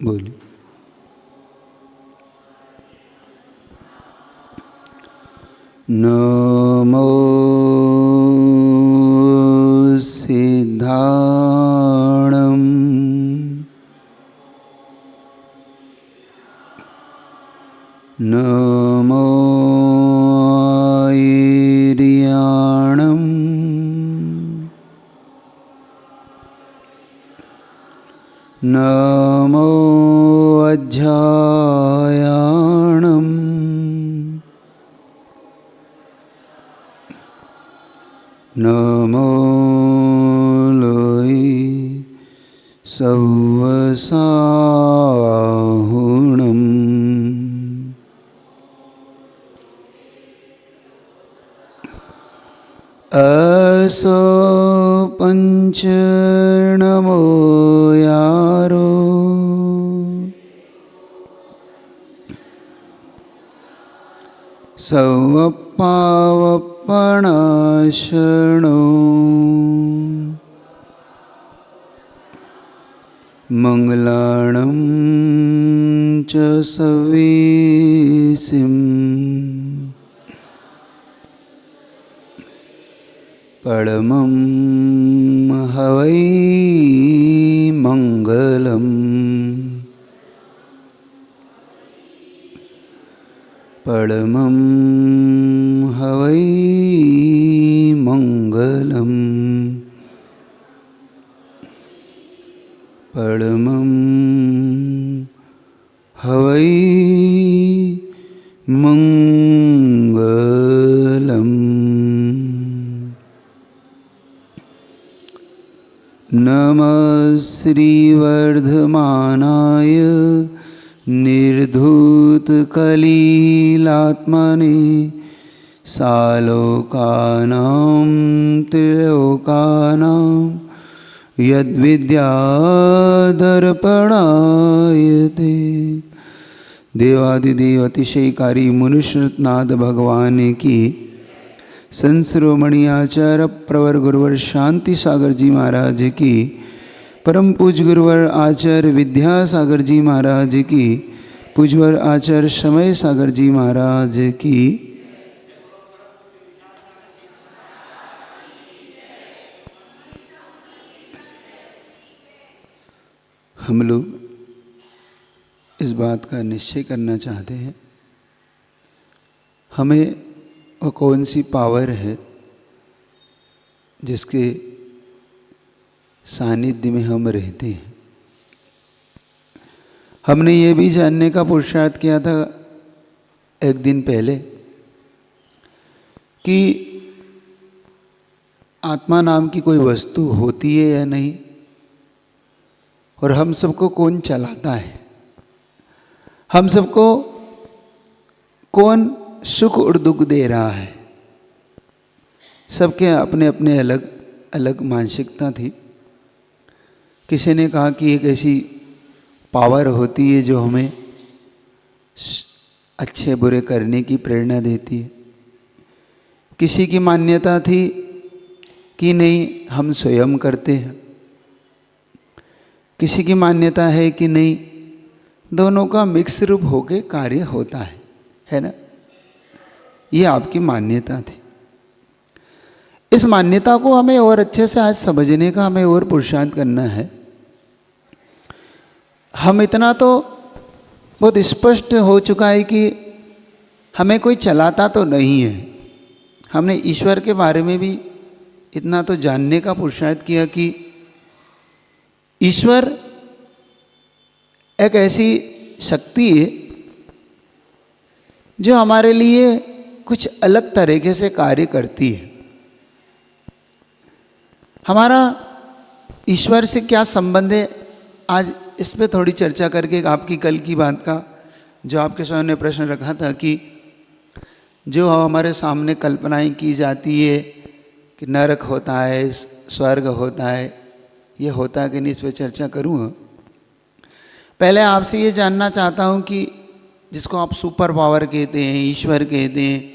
बोलिए। नमो सिद्धाणं नमो ऐर्याणं नमो अध्यायाणं नमो लोई सवसाहुणम् असो पंचर्णमो यारो सवपावपणाशनो मंगलाणं च सवेसिम् परमं हवै मंगलम् परमं हवै मंगलम् परमं हवै मंगलम्। नमः श्रीवर्धमानाय निर्धूतकलीलात्मने सालोकानां त्रिलोकानां यद्विद्यादर्पणायते। देवादिदेव अतिशयकारी मुनिश्रुतनाथ भगवान की संश्रोमणि आचार्य प्रवर गुरुवर शांति सागर जी महाराज की, परम पूज गुरुवर आचार्य विद्यासागर जी महाराज की, पूजवर आचार्य समय सागर जी महाराज की। हम लोग इस बात का निश्चय करना चाहते हैं, हमें वो कौन सी पावर है जिसके सानिध्य में हम रहते हैं। हमने ये भी जानने का पुरुषार्थ किया था एक दिन पहले कि आत्मा नाम की कोई वस्तु होती है या नहीं, और हम सबको कौन चलाता है, हम सबको कौन सुख और दुख दे रहा है। सबके अपने अपने अलग अलग मानसिकता थी। किसी ने कहा कि एक ऐसी पावर होती है जो हमें अच्छे बुरे करने की प्रेरणा देती है। किसी की मान्यता थी कि नहीं, हम स्वयं करते हैं। किसी की मान्यता है कि नहीं, दोनों का मिक्स रूप होके कार्य होता है ना। ये आपकी मान्यता थी। इस मान्यता को हमें और अच्छे से आज समझने का हमें और पुरुषार्थ करना है। हम इतना तो बहुत स्पष्ट हो चुका है कि हमें कोई चलाता तो नहीं है। हमने ईश्वर के बारे में भी इतना तो जानने का पुरुषार्थ किया कि ईश्वर एक ऐसी शक्ति है जो हमारे लिए कुछ अलग तरीके से कार्य करती है। हमारा ईश्वर से क्या संबंध है, आज इस पे थोड़ी चर्चा करके आपकी कल की बात का जो आपके स्वयं ने प्रश्न रखा था कि जो हमारे सामने कल्पनाएं की जाती है कि नरक होता है, स्वर्ग होता है, ये होता है कि नहीं, इस पर चर्चा करूँगा। पहले आपसे ये जानना चाहता हूँ कि जिसको आप सुपर पावर कहते हैं, ईश्वर कहते हैं,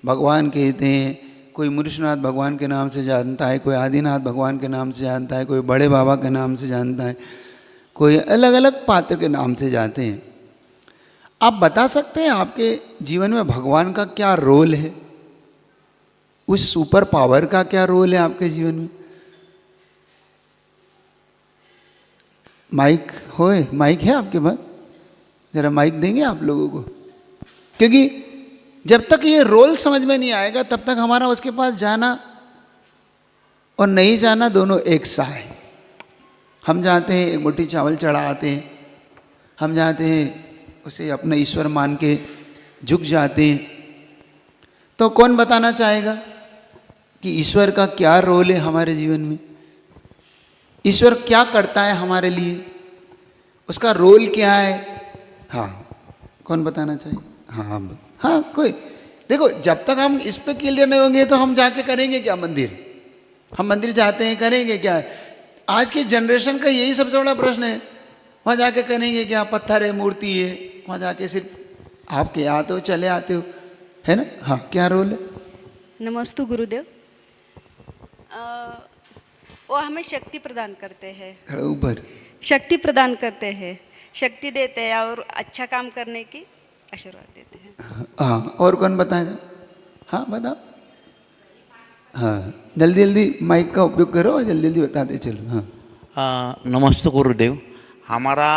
भगवान कहते हैं, कोई मुर्शनाथ भगवान के नाम से जानता है, कोई आदिनाथ भगवान के नाम से जानता है, कोई बड़े बाबा के नाम से जानता है, कोई अलग अलग पात्र के नाम से जाते हैं। आप बता सकते हैं आपके जीवन में भगवान का क्या रोल है? उस सुपर पावर का क्या रोल है आपके जीवन में? माइक है आपके पास? जरा माइक देंगे आप लोगों को, क्योंकि जब तक ये रोल समझ में नहीं आएगा तब तक हमारा उसके पास जाना और नहीं जाना दोनों एक सा है। हम जाते हैं एक मुट्ठी चावल चढ़ा आते हैं, हम जाते हैं उसे अपना ईश्वर मान के झुक जाते हैं। तो कौन बताना चाहेगा कि ईश्वर का क्या रोल है हमारे जीवन में? ईश्वर क्या करता है हमारे लिए, उसका रोल क्या है? हाँ, कौन बताना चाहिए? हाँ कोई। देखो, जब तक हम इस पे क्लियर नहीं होंगे तो हम जाके करेंगे क्या मंदिर? हम मंदिर जाते हैं, करेंगे क्या? आज की जनरेशन का यही सबसे बड़ा प्रश्न है। वहाँ जाके करेंगे क्या? पत्थर है, मूर्ति है, वहाँ जाके सिर्फ आपके आते हो, चले आते हो, है ना? हाँ, क्या रोल है? नमस्ते गुरुदेव। वो हमें शक्ति प्रदान करते हैं, ऊपर शक्ति प्रदान करते हैं, शक्ति देते हैं और अच्छा काम करने की आशीर्वाद देते हैं। हाँ, और कौन बताएगा? हाँ बताओ। हाँ, जल्दी जल्दी माइक का उपयोग करो और जल्दी जल्दी बताते चलो। हाँ, नमस्ते गुरुदेव। हमारा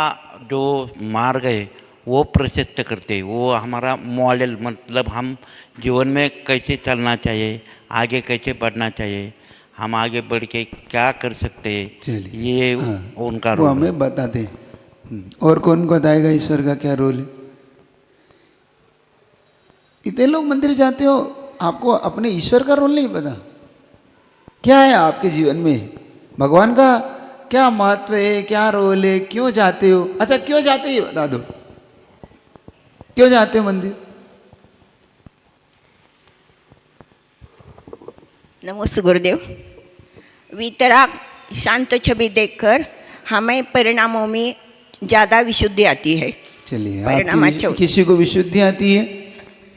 जो मार्ग है वो प्रशस्त करते हैं, वो हमारा मॉडल, मतलब हम जीवन में कैसे चलना चाहिए, आगे कैसे बढ़ना चाहिए, हम आगे बढ़ के क्या कर सकते हैं, चलिए ये उनका रोल वो हमें बताते हैं। और कौन बताएगा ईश्वर का क्या रोल है? इतने लोग मंदिर जाते हो, आपको अपने ईश्वर का रोल नहीं पता? क्या है आपके जीवन में? भगवान का क्या महत्व है, क्या रोल है, क्यों जाते हो? अच्छा, क्यों जाते ये बता दो, क्यों जाते हो मंदिर? नमस्ते गुरुदेव। वितराग शांत छवि देखकर हमें परिणामों में ज़्यादा विशुद्धि आती है। चलिए, किसी को विशुद्धि आती है,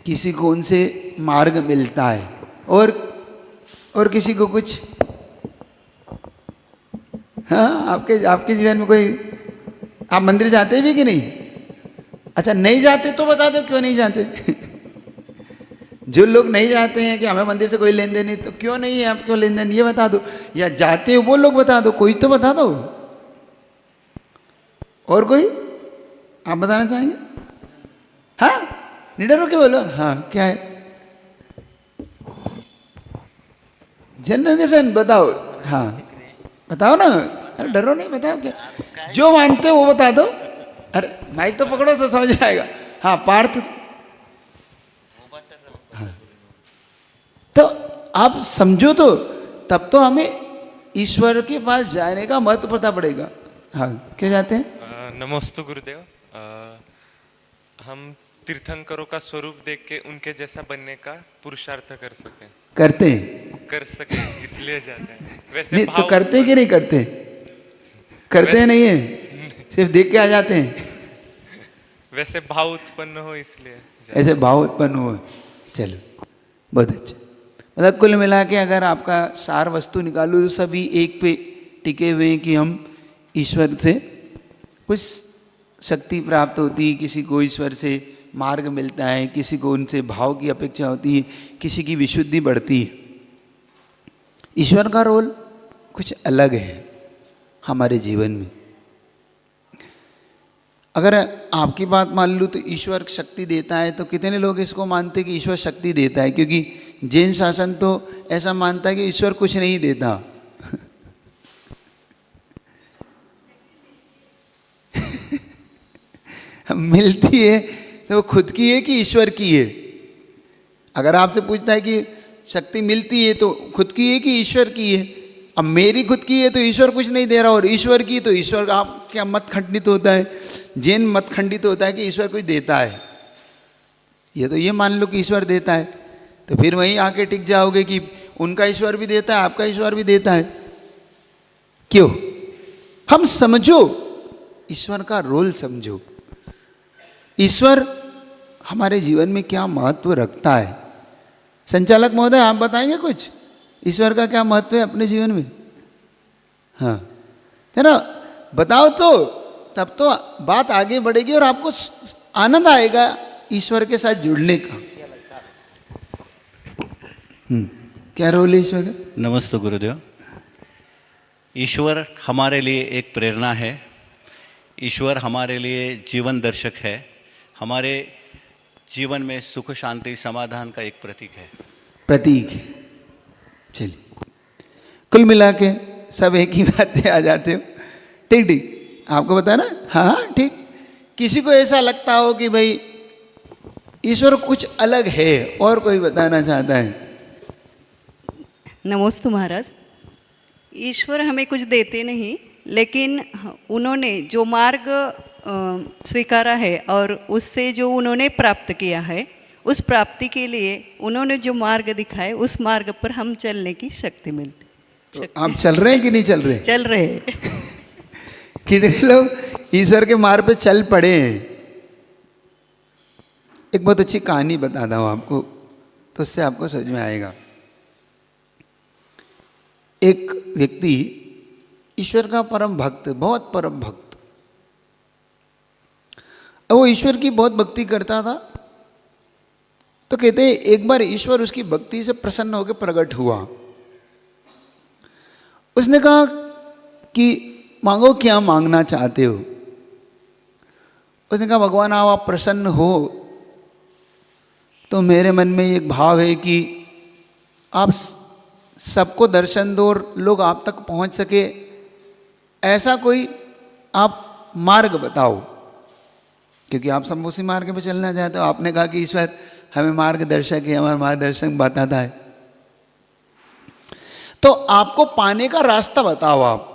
किसी को उनसे मार्ग मिलता है, और किसी को कुछ। हाँ, आपके जीवन में कोई, आप मंदिर जाते भी कि नहीं? अच्छा, नहीं जाते तो बता दो क्यों नहीं जाते। जो लोग नहीं जाते हैं कि हमें मंदिर से कोई लेन देन नहीं, तो क्यों नहीं है आपको लेन देन, ये बता दो। या जाते हो वो लोग बता दो, कोई तो बता दो। और कोई आप बताना चाहेंगे? हाँ, निडर होके बोलो। हाँ, क्या है? जनरेशन बताओ। हाँ बताओ ना, अरे डरो नहीं, बताओ क्या जो मानते हो वो बता दो। अरे माइक तो पकड़ो तो समझ आएगा। हाँ, पार्थ। हाँ, तो आप समझो तो तब तो हमें ईश्वर के पास जाने का महत्व पता पड़ेगा। हाँ, क्यों जाते हैं? नमस्ते गुरुदेव। हम तीर्थंकरों का स्वरूप देख के उनके जैसा बनने का पुरुषार्थ कर सकें, कर सके, इसलिए जाते हैं। वैसे नहीं तो करते कि नहीं करते? करते नहीं है, सिर्फ देख के आ जाते हैं। वैसे भाव उत्पन्न हो इसलिए ऐसे भाव उत्पन्न हो। चलो, बहुत अच्छा। मतलब कुल मिला के अगर आपका सार वस्तु निकालो तो सभी एक पे टिके हुए हैं कि हम ईश्वर से कुछ शक्ति प्राप्त होती है, किसी को ईश्वर से मार्ग मिलता है, किसी को उनसे भाव की अपेक्षा होती है, किसी की विशुद्धि बढ़ती है। ईश्वर का रोल कुछ अलग है हमारे जीवन में। अगर आपकी बात मान लूँ तो ईश्वर शक्ति देता है, तो कितने लोग इसको मानते हैं कि ईश्वर शक्ति देता है? क्योंकि जैन शासन तो ऐसा मानता है कि ईश्वर कुछ नहीं देता। मिलती है तो वो खुद की है कि ईश्वर की है? अगर आपसे पूछता है कि शक्ति मिलती है तो खुद की है कि ईश्वर की है? अब मेरी खुद की है तो ईश्वर कुछ नहीं दे रहा, और ईश्वर की तो ईश्वर का आप क्या मत खंडित होता है? जैन मत खंडित होता है कि ईश्वर कुछ देता है। ये तो ये मान लो कि ईश्वर देता है, तो फिर वहीं आके टिक जाओगे कि उनका ईश्वर भी देता है, आपका ईश्वर भी देता है। क्यों? हम समझो, ईश्वर का रोल समझो। ईश्वर हमारे जीवन में क्या महत्व रखता है? संचालक महोदय, आप बताएंगे कुछ, ईश्वर का क्या महत्व है अपने जीवन में? हाँ, है ना, बताओ तो। तब तो बात आगे बढ़ेगी और आपको आनंद आएगा ईश्वर के साथ जुड़ने का। क्या रोल है ईश्वर का? नमस्ते गुरुदेव। ईश्वर हमारे लिए एक प्रेरणा है, ईश्वर हमारे लिए जीवन दर्शक है, हमारे जीवन में सुख शांति समाधान का एक प्रतीक है। प्रतीक है। चलिए, कुल मिला के सब एक ही बात पे आ जाते हो। ठीक ठीक, आपको पता ना? हाँ ठीक। किसी को ऐसा लगता हो कि भाई ईश्वर कुछ अलग है, और कोई बताना चाहता है? नमोस्तु महाराज। ईश्वर हमें कुछ देते नहीं, लेकिन उन्होंने जो मार्ग स्वीकारा है और उससे जो उन्होंने प्राप्त किया है, उस प्राप्ति के लिए उन्होंने जो मार्ग दिखाए उस मार्ग पर हम चलने की शक्ति मिलती। तो आप चल रहे हैं कि नहीं चल रहे? चल रहे हैं। कितने लोग ईश्वर के मार्ग पे चल पड़े हैं? एक बहुत अच्छी कहानी बताता हूँ आपको, तो उससे आपको समझ में आएगा। एक व्यक्ति ईश्वर का परम भक्त, बहुत परम भक्त, अब वो ईश्वर की बहुत भक्ति करता था। तो कहते हैं एक बार ईश्वर उसकी भक्ति से प्रसन्न होकर प्रकट हुआ। उसने कहा कि मांगो, क्या मांगना चाहते हो? उसने कहा भगवान आप प्रसन्न हो तो मेरे मन में एक भाव है कि आप सबको दर्शन दो और लोग आप तक पहुंच सके, ऐसा कोई आप मार्ग बताओ, क्योंकि आप सब उसी मार्ग पे चलना चाहते हो। आपने कहा कि ईश्वर हमें मार्गदर्शक है, हमारा मार्गदर्शक बताता है, तो आपको पाने का रास्ता बताओ आप।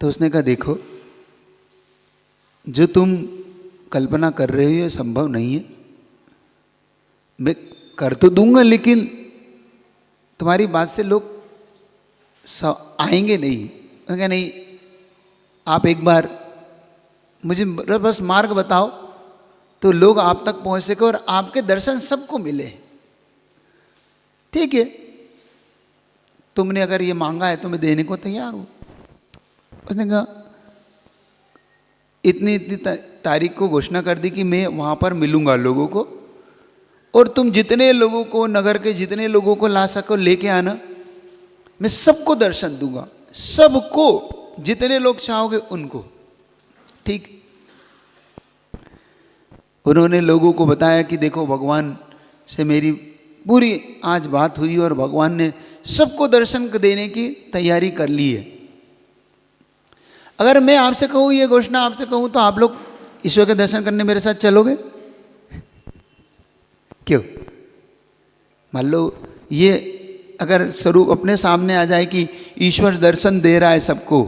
तो उसने कहा देखो, जो तुम कल्पना कर रहे हो ये संभव नहीं है। मैं कर तो दूंगा, लेकिन तुम्हारी बात से लोग आएंगे नहीं। उन्होंने कहा नहीं, आप एक बार मुझे बस मार्ग बताओ तो लोग आप तक पहुंच सके और आपके दर्शन सबको मिले। ठीक है, तुमने अगर ये मांगा है तो मैं देने को तैयार हूं। उसने कहा इतनी इतनी तारीख को घोषणा कर दी कि मैं वहां पर मिलूंगा लोगों को, और तुम जितने लोगों को, नगर के जितने लोगों को ला सको लेके आना, मैं सबको दर्शन दूंगा, सबको, जितने लोग चाहोगे उनको। ठीक। उन्होंने लोगों को बताया कि देखो भगवान से मेरी पूरी आज बात हुई और भगवान ने सबको दर्शन देने की तैयारी कर ली है। अगर मैं आपसे कहूँ, ये घोषणा आपसे कहूँ, तो आप लोग ईश्वर के दर्शन करने मेरे साथ चलोगे? क्यों? मान लो ये अगर स्वरूप अपने सामने आ जाए कि ईश्वर दर्शन दे रहा है सबको,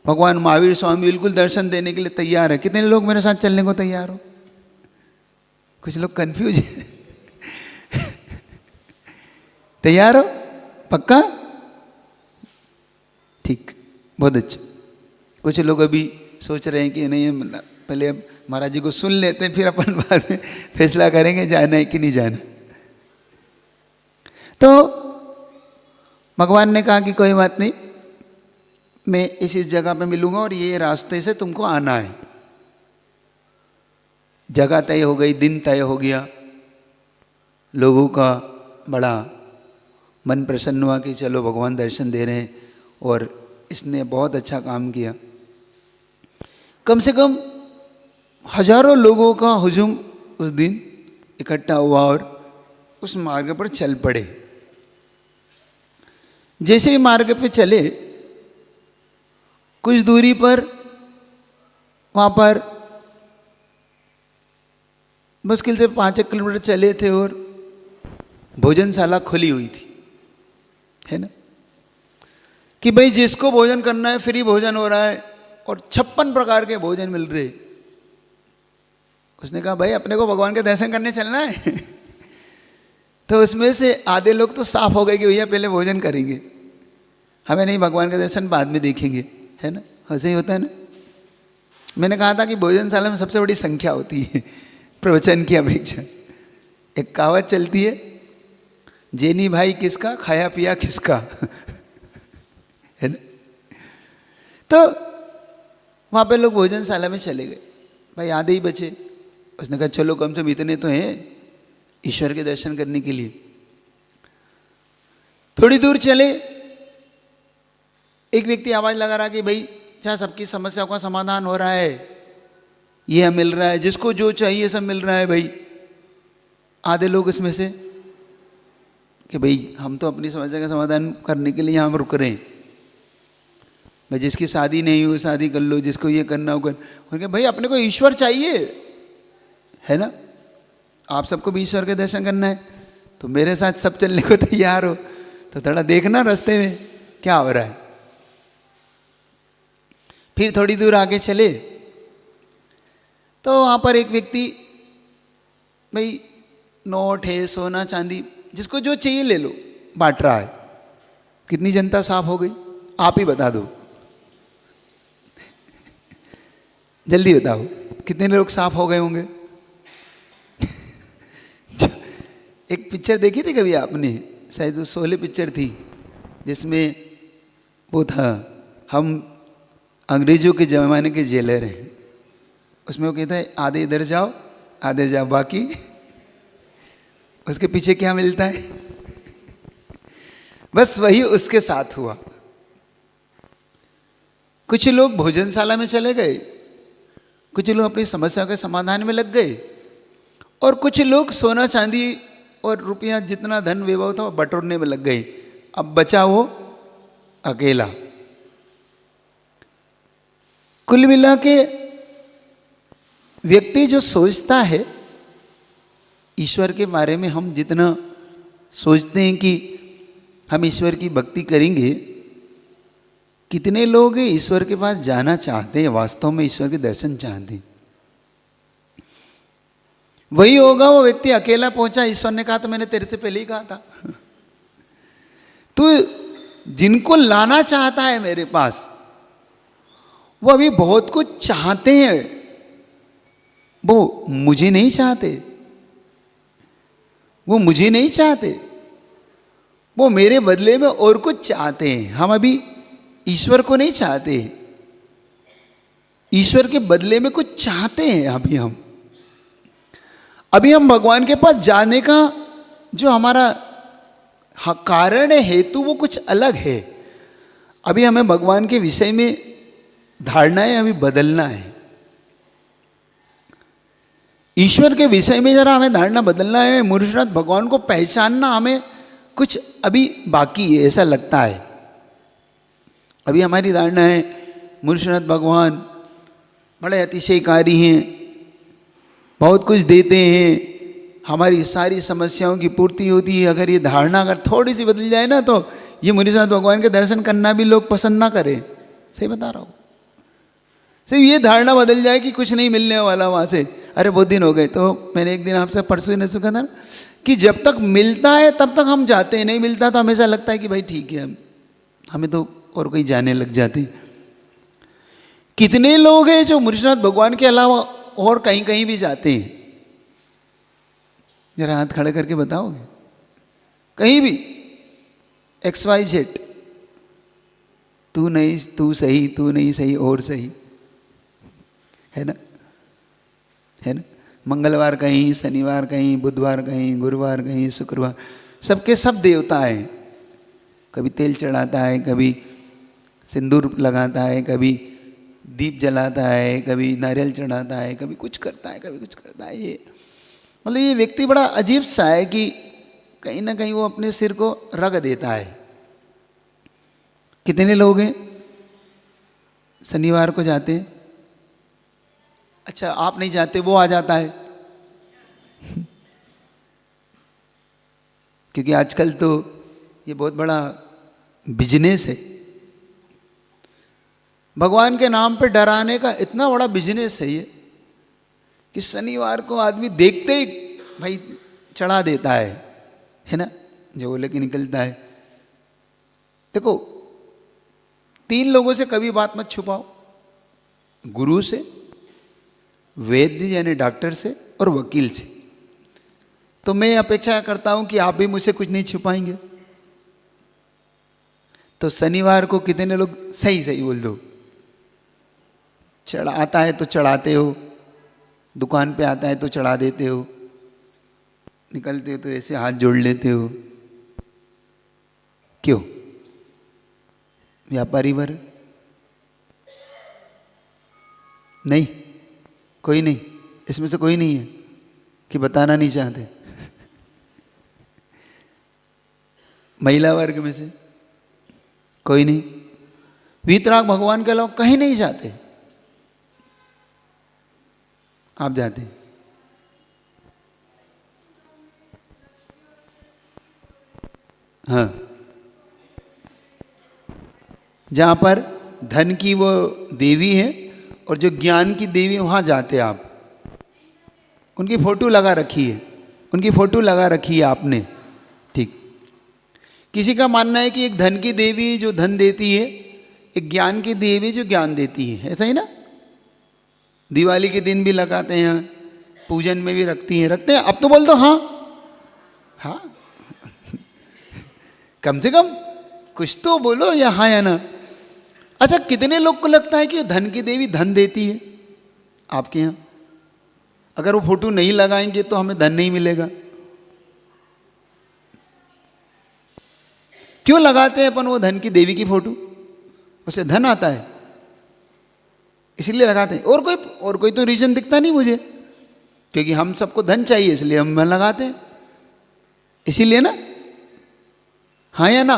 भगवान महावीर स्वामी बिल्कुल दर्शन देने के लिए तैयार है, कितने लोग मेरे साथ चलने को तैयार हो? कुछ लोग कंफ्यूज हैं। तैयार हो? पक्का? ठीक, बहुत अच्छा। कुछ लोग अभी सोच रहे हैं कि नहीं, पहले अब महाराज जी को सुन लेते हैं, फिर अपन बाद में फैसला करेंगे जाना है कि नहीं जाना। तो भगवान ने कहा कि कोई बात नहीं, मैं इस जगह पे मिलूंगा और ये रास्ते से तुमको आना है। जगह तय हो गई, दिन तय हो गया, लोगों का बड़ा मन प्रसन्न हुआ कि चलो भगवान दर्शन दे रहे हैं, और इसने बहुत अच्छा काम किया। कम से कम हजारों लोगों का हुजूम उस दिन इकट्ठा हुआ और उस मार्ग पर चल पड़े। जैसे ही मार्ग पे चले, कुछ दूरी पर वहाँ पर मुश्किल से 5 किलोमीटर चले थे और भोजनशाला खुली हुई थी, है ना, कि भाई जिसको भोजन करना है फ्री भोजन हो रहा है और 56 प्रकार के भोजन मिल रहे। उसने कहा भाई अपने को भगवान के दर्शन करने चलना है। तो उसमें से आधे लोग तो साफ हो गए कि भैया पहले भोजन करेंगे, हमें नहीं, भगवान के दर्शन बाद में देखेंगे, है ना, ऐसे ही होता है ना। मैंने कहा था कि भोजनशाला में सबसे बड़ी संख्या होती है प्रवचन की अपेक्षा। एक कहावत चलती है, जेनी भाई किसका, खाया पिया किसका। है ना। तो वहाँ पे लोग भोजनशाला में चले गए, भाई आधे ही बचे। उसने कहा चलो कम से कम इतने तो हैं ईश्वर के दर्शन करने के लिए। थोड़ी दूर चले, एक व्यक्ति आवाज लगा रहा कि भाई क्या सबकी समस्याओं का समाधान हो रहा है, यह मिल रहा है, जिसको जो चाहिए सब मिल रहा है भाई। आधे लोग इसमें से कि भाई हम तो अपनी समस्या का समाधान करने के लिए यहाँ रुक रहे हैं, भाई जिसकी शादी नहीं हुई शादी कर लो, जिसको ये करना हो कर। उनके भाई अपने को ईश्वर चाहिए है ना, आप सबको भी ईश्वर के दर्शन करना है, तो मेरे साथ सब चलने को तैयार हो, तो थोड़ा देखना रास्ते में क्या हो रहा है। फिर थोड़ी दूर आगे चले तो वहाँ पर एक व्यक्ति, भाई नोट है, सोना चांदी, जिसको जो चाहिए ले लो, बांट रहा है। कितनी जनता साफ हो गई आप ही बता दो, जल्दी बताओ कितने लोग साफ हो गए होंगे। एक पिक्चर देखी थी कभी आपने, शायद वो शोले पिक्चर थी, जिसमें वो था हम अंग्रेजों के ज़माने के जेलर हैं। उसमें वो कहता है आधे इधर जाओ आधे जाओ, बाकी उसके पीछे क्या मिलता है। बस वही उसके साथ हुआ। कुछ लोग भोजनशाला में चले गए, कुछ लोग अपनी समस्या के समाधान में लग गए, और कुछ लोग सोना चांदी और रुपया जितना धन वैभव था वो बटोरने में लग गए। अब बचा वो अकेला। कुल मिला के व्यक्ति जो सोचता है ईश्वर के बारे में, हम जितना सोचते हैं कि हम ईश्वर की भक्ति करेंगे, कितने लोग ईश्वर के पास जाना चाहते हैं, वास्तव में ईश्वर के दर्शन चाहते हैं। वही होगा वो व्यक्ति अकेला पहुंचा, ईश्वर ने कहा तो मैंने तेरे से पहले ही कहा था। तो जिनको लाना चाहता है मेरे पास, वो अभी बहुत कुछ चाहते हैं, वो मुझे नहीं चाहते, वो मुझे नहीं चाहते, वो मेरे बदले में और कुछ चाहते हैं। हम अभी ईश्वर को नहीं चाहते, ईश्वर के बदले में कुछ चाहते हैं। अभी हम भगवान के पास जाने का जो हमारा कारण है, हेतु, वो कुछ अलग है। अभी हमें भगवान के विषय में धारणाएं अभी बदलना है, ईश्वर के विषय में जरा हमें धारणा बदलना है। मूर्तिनाथ भगवान को पहचानना हमें कुछ अभी बाकी है, ऐसा लगता है। अभी हमारी धारणा है मूर्तिनाथ भगवान बड़े अतिशयकारी हैं, बहुत कुछ देते हैं, हमारी सारी समस्याओं की पूर्ति होती है। अगर ये धारणा अगर थोड़ी सी बदल जाए ना, तो ये मूर्तिनाथ भगवान के दर्शन करना भी लोग पसंद ना करें। सही बता रहा हूँ, सिर्फ ये धारणा बदल जाए कि कुछ नहीं मिलने वाला वहाँ से। अरे बहुत दिन हो गए, तो मैंने एक दिन आपसे परसों ही नहीं सुना था कि जब तक मिलता है तब तक हम जाते हैं, नहीं मिलता तो हमेशा लगता है कि भाई ठीक है, हमें तो और कहीं जाने लग जाते। कितने लोग हैं जो मूर्तिनाथ भगवान के अलावा और कहीं कहीं भी जाते हैं? जरा हाथ खड़े करके बताओगे? कहीं भी XYZ, तू नहीं, तू सही, तू नहीं सही, और सही, है ना, है ना। मंगलवार कहीं, शनिवार कहीं, बुधवार कहीं, गुरुवार कहीं, शुक्रवार, सबके सब देवता हैं। कभी तेल चढ़ाता है, कभी सिंदूर लगाता है, कभी दीप जलाता है, कभी नारियल चढ़ाता है, कभी कुछ करता है, कभी कुछ करता है। ये मतलब ये व्यक्ति बड़ा अजीब सा है कि कहीं ना कहीं वो अपने सिर को रग देता है। कितने लोग हैं शनिवार को जाते हैं? अच्छा, आप नहीं जाते, वो आ जाता है। क्योंकि आजकल तो ये बहुत बड़ा बिजनेस है, भगवान के नाम पे डराने का इतना बड़ा बिजनेस है ये, कि शनिवार को आदमी देखते ही भाई चढ़ा देता है ना, जो वो लेके निकलता है। देखो, 3 लोगों से कभी बात मत छुपाओ, गुरु से, वैद्य यानी डॉक्टर से, और वकील से। तो मैं अपेक्षा करता हूं कि आप भी मुझसे कुछ नहीं छुपाएंगे। तो शनिवार को कितने लोग, सही सही बोल दो, आता है तो चढ़ाते हो, दुकान पे आता है तो चढ़ा देते हो, निकलते हो तो ऐसे हाथ जोड़ लेते हो, क्यों? व्यापारी भर नहीं, कोई नहीं, इसमें से कोई नहीं है कि बताना नहीं चाहते? महिला वर्ग में से कोई नहीं? वीतराग भगवान के अलावा कहीं नहीं जाते, आप जाते हैं? हाँ, जहां पर धन की वो देवी है और जो ज्ञान की देवी, वहां जाते आप, उनकी फोटो लगा रखी है, उनकी फोटो लगा रखी है आपने, ठीक। किसी का मानना है कि एक धन की देवी जो धन देती है, एक ज्ञान की देवी जो ज्ञान देती है, ऐसा ही ना? दिवाली के दिन भी लगाते हैं, पूजन में भी रखती हैं, रखते हैं। अब तो बोल दो हाँ, हाँ कम से कम कुछ तो बोलो, या हाँ या ना। अच्छा, कितने लोग को लगता है कि धन की देवी धन देती है आपके यहाँ? अगर वो फोटो नहीं लगाएंगे तो हमें धन नहीं मिलेगा। क्यों लगाते हैं अपन वो धन की देवी की फोटो? उससे धन आता है, इसीलिए लगाते हैं। और कोई तो रीजन दिखता नहीं मुझे, क्योंकि हम सबको धन चाहिए इसलिए हम लगाते हैं, इसीलिए ना? हाँ या ना?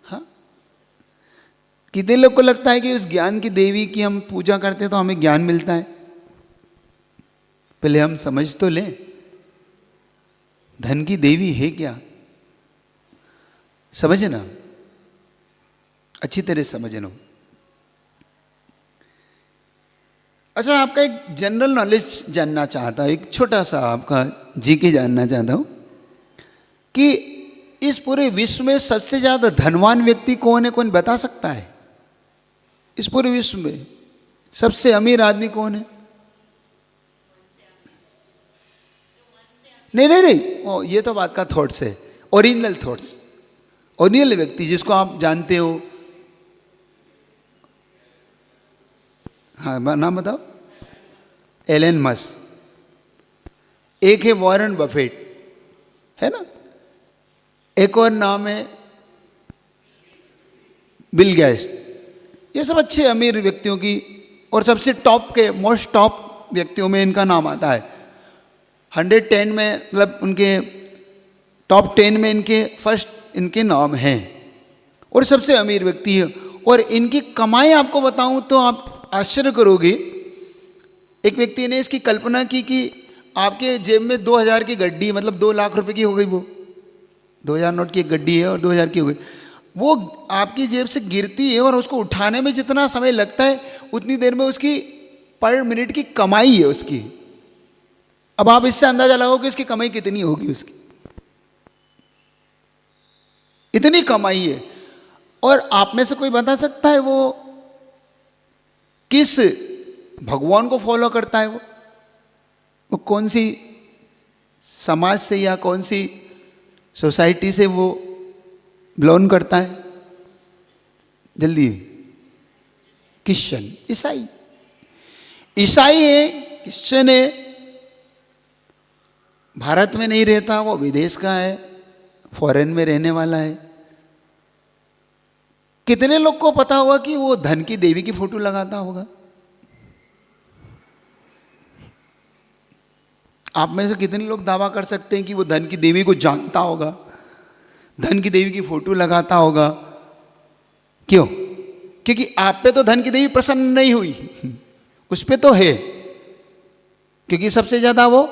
हाँ। कितने लोग को लगता है कि उस ज्ञान की देवी की हम पूजा करते हैं तो हमें ज्ञान मिलता है? पहले हम समझ तो लें, धन की देवी है क्या? समझना, अच्छी तरह समझना। अच्छा, आपका एक जनरल नॉलेज जानना चाहता हूं, एक छोटा सा आपका जीके जानना चाहता हूं कि इस पूरे विश्व में सबसे ज्यादा धनवान व्यक्ति कौन है? कौन बता सकता है? इस पूरे विश्व में सबसे अमीर आदमी कौन है? नहीं, ये तो बात का थॉट्स है, ओरिजिनल थॉट्स, ओरिजिनल व्यक्ति जिसको आप जानते हो। हाँ, नाम बताओ। एलन मस्क, एक है वॉरेन बफेट, है ना? एक और नाम है बिल गेट्स। ये सब अच्छे अमीर व्यक्तियों की, और सबसे टॉप के मोस्ट टॉप व्यक्तियों में इनका नाम आता है। 110 में, मतलब उनके टॉप 10 में इनके फर्स्ट इनके नाम हैं, और सबसे अमीर व्यक्ति है। और इनकी कमाई आपको बताऊं तो आप आश्चर्य करोगे। एक व्यक्ति ने इसकी कल्पना की कि आपके जेब में 2000 की गड्डी, मतलब 2 लाख रुपए की हो गई, वो 2000 नोट की एक गड्डी है और 2000 की हो गई, वो आपकी जेब से गिरती है और उसको उठाने में जितना समय लगता है उतनी देर में उसकी पर मिनट की कमाई है उसकी। अब आप इससे अंदाजा लगाओ कि इसकी कमाई कितनी होगी उसकी। इतनी कमाई है। और आप में से कोई बता सकता है वो किस भगवान को फॉलो करता है? वो कौन सी समाज से या कौन सी सोसाइटी से वो बिलोंग करता है? जल्दी। क्रिश्चियन, ईसाई। ईसाई है, क्रिश्चियन है, भारत में नहीं रहता, वो विदेश का है, फॉरेन में रहने वाला है। कितने लोग को पता होगा कि वो धन की देवी की फोटो लगाता होगा? आप में से कितने लोग दावा कर सकते हैं कि वो धन की देवी को जानता होगा, धन की देवी की फोटो लगाता होगा? क्यों? क्योंकि आप पे तो धन की देवी प्रसन्न नहीं हुई, उस पे तो है, क्योंकि सबसे ज्यादा वो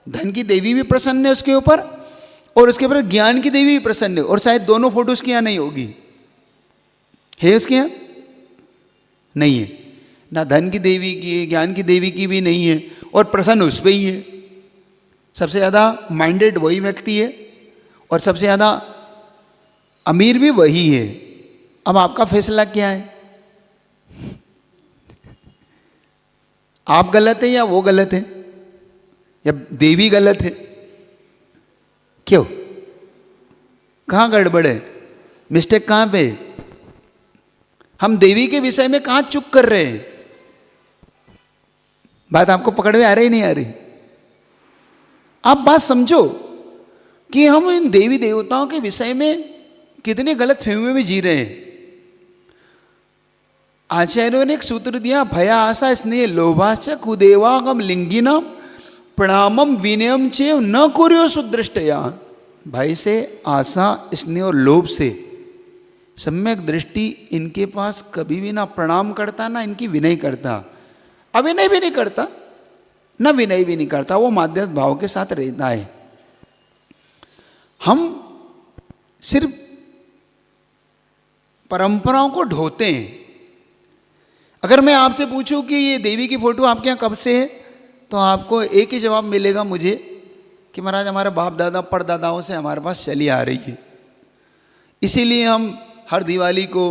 धन की देवी भी प्रसन्न है उसके ऊपर, और उसके ऊपर ज्ञान की देवी भी प्रसन्न है। और शायद दोनों फोटो उसके यहाँ नहीं होगी। है उसके यहाँ? नहीं है। ना धन की देवी की है, ज्ञान की देवी की भी नहीं है, और प्रसन्न उस पर ही है। सबसे ज़्यादा माइंडेड वही व्यक्ति है, और सबसे ज़्यादा अमीर भी वही है। अब आपका फैसला क्या है? आप गलत है या वो गलत है, या देवी गलत है? क्यों? कहाँ गड़बड़ है? मिस्टेक कहाँ पे है? हम देवी के विषय में कहाँ चुप कर रहे हैं? बात आपको पकड़ में आ रही नहीं आ रही? आप बात समझो कि हम इन देवी देवताओं के विषय में कितने गलत फहमी में जी रहे हैं। आचार्यों ने एक सूत्र दिया, भया आशा स्नेह लोभाश्च कुदेवागम लिंगिनम प्रणामम विनयम चेव न कुर्यो सुदृष्टया। भय से, आशा, स्नेह और लोभ से सम्यक दृष्टि इनके पास कभी भी ना प्रणाम करता ना इनकी विनय करता, अविनय भी नहीं करता ना विनय भी नहीं करता, वो माध्यस्थ भाव के साथ रहता है। हम सिर्फ परंपराओं को ढोते हैं। अगर मैं आपसे पूछूं कि ये देवी की फोटो आपके यहाँ कब से है, तो आपको एक ही जवाब मिलेगा मुझे कि महाराज हमारे बाप दादा परदादाओं से हमारे पास चली आ रही है। इसीलिए हम हर दिवाली को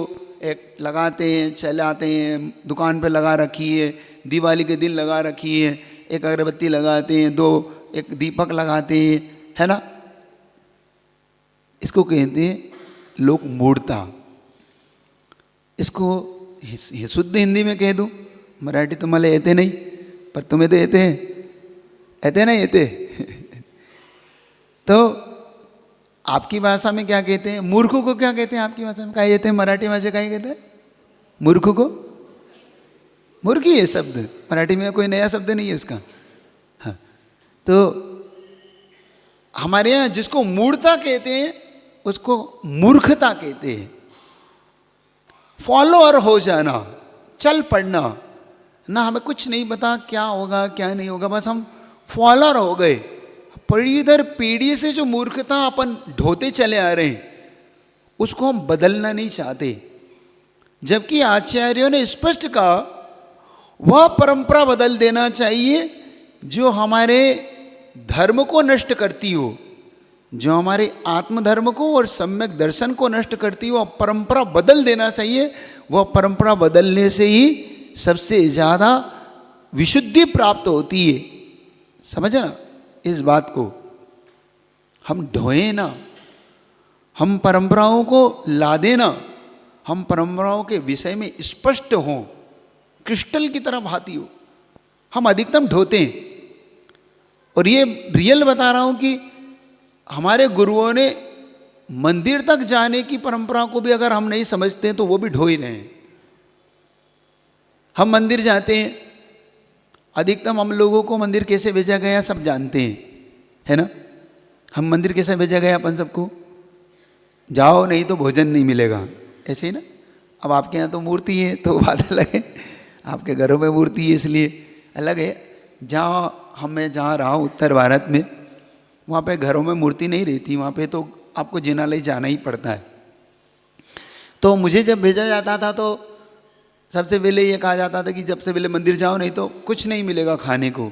एक लगाते हैं, चलाते हैं, दुकान पे लगा रखी है, दिवाली के दिन लगा रखी है, एक अगरबत्ती लगाते हैं, एक दीपक लगाते हैं, है ना। इसको कहते हैं लोक मूढ़ता। इसको शुद्ध हिंदी में कह दूं, मराठी तो मला येते नहीं, पर तुम्हें तो येते हैं, येते नहीं येते तो आपकी भाषा में क्या कहते हैं? मूर्खों को क्या कहते हैं आपकी भाषा में? क्या कहते हैं मराठी भाषा? क्या कहते हैं मूर्ख को? मूर्खी है शब्द, मराठी में कोई नया शब्द नहीं है उसका। हाँ, तो हमारे यहाँ जिसको मूढ़ता कहते हैं उसको मूर्खता कहते हैं। फॉलोअर हो जाना, चल पड़ना ना, हमें कुछ नहीं पता क्या होगा क्या नहीं होगा, बस हम फॉलोअर हो गए। पीढ़ी दर पीढ़ी से जो मूर्खता अपन ढोते चले आ रहे हैं उसको हम बदलना नहीं चाहते। जबकि आचार्यों ने स्पष्ट कहा वह परंपरा बदल देना चाहिए जो हमारे धर्म को नष्ट करती हो, जो हमारे आत्मधर्म को और सम्यक दर्शन को नष्ट करती हो, वह परंपरा बदल देना चाहिए। वह परंपरा बदलने से ही सबसे ज़्यादा विशुद्धि प्राप्त होती है। समझे ना इस बात को? हम ढोए ना, हम परंपराओं को लादे ना, हम परंपराओं के विषय में स्पष्ट हों, क्रिस्टल की तरह भाती हो। हम अधिकतम ढोते हैं। और ये रियल बता रहा हूं कि हमारे गुरुओं ने मंदिर तक जाने की परंपरा को भी अगर हम नहीं समझते हैं तो वो भी ढो ही रहे हैं। हम मंदिर जाते हैं, अधिकतम हम लोगों को मंदिर कैसे भेजा गया सब जानते हैं, है ना। हम मंदिर कैसे भेजा गया अपन सबको? जाओ नहीं तो भोजन नहीं मिलेगा, ऐसे ही ना। अब आपके यहाँ तो मूर्ति है तो बात अलग है, आपके घरों में मूर्ति है इसलिए अलग है। मैं जहाँ रहा हूँ उत्तर भारत में, वहाँ पे घरों में मूर्ति नहीं रहती, वहाँ पे तो आपको जिनालय जाना ही पड़ता है। तो मुझे जब भेजा जाता था तो सबसे पहले ये कहा जाता था कि जब से पहले मंदिर जाओ नहीं तो कुछ नहीं मिलेगा खाने को।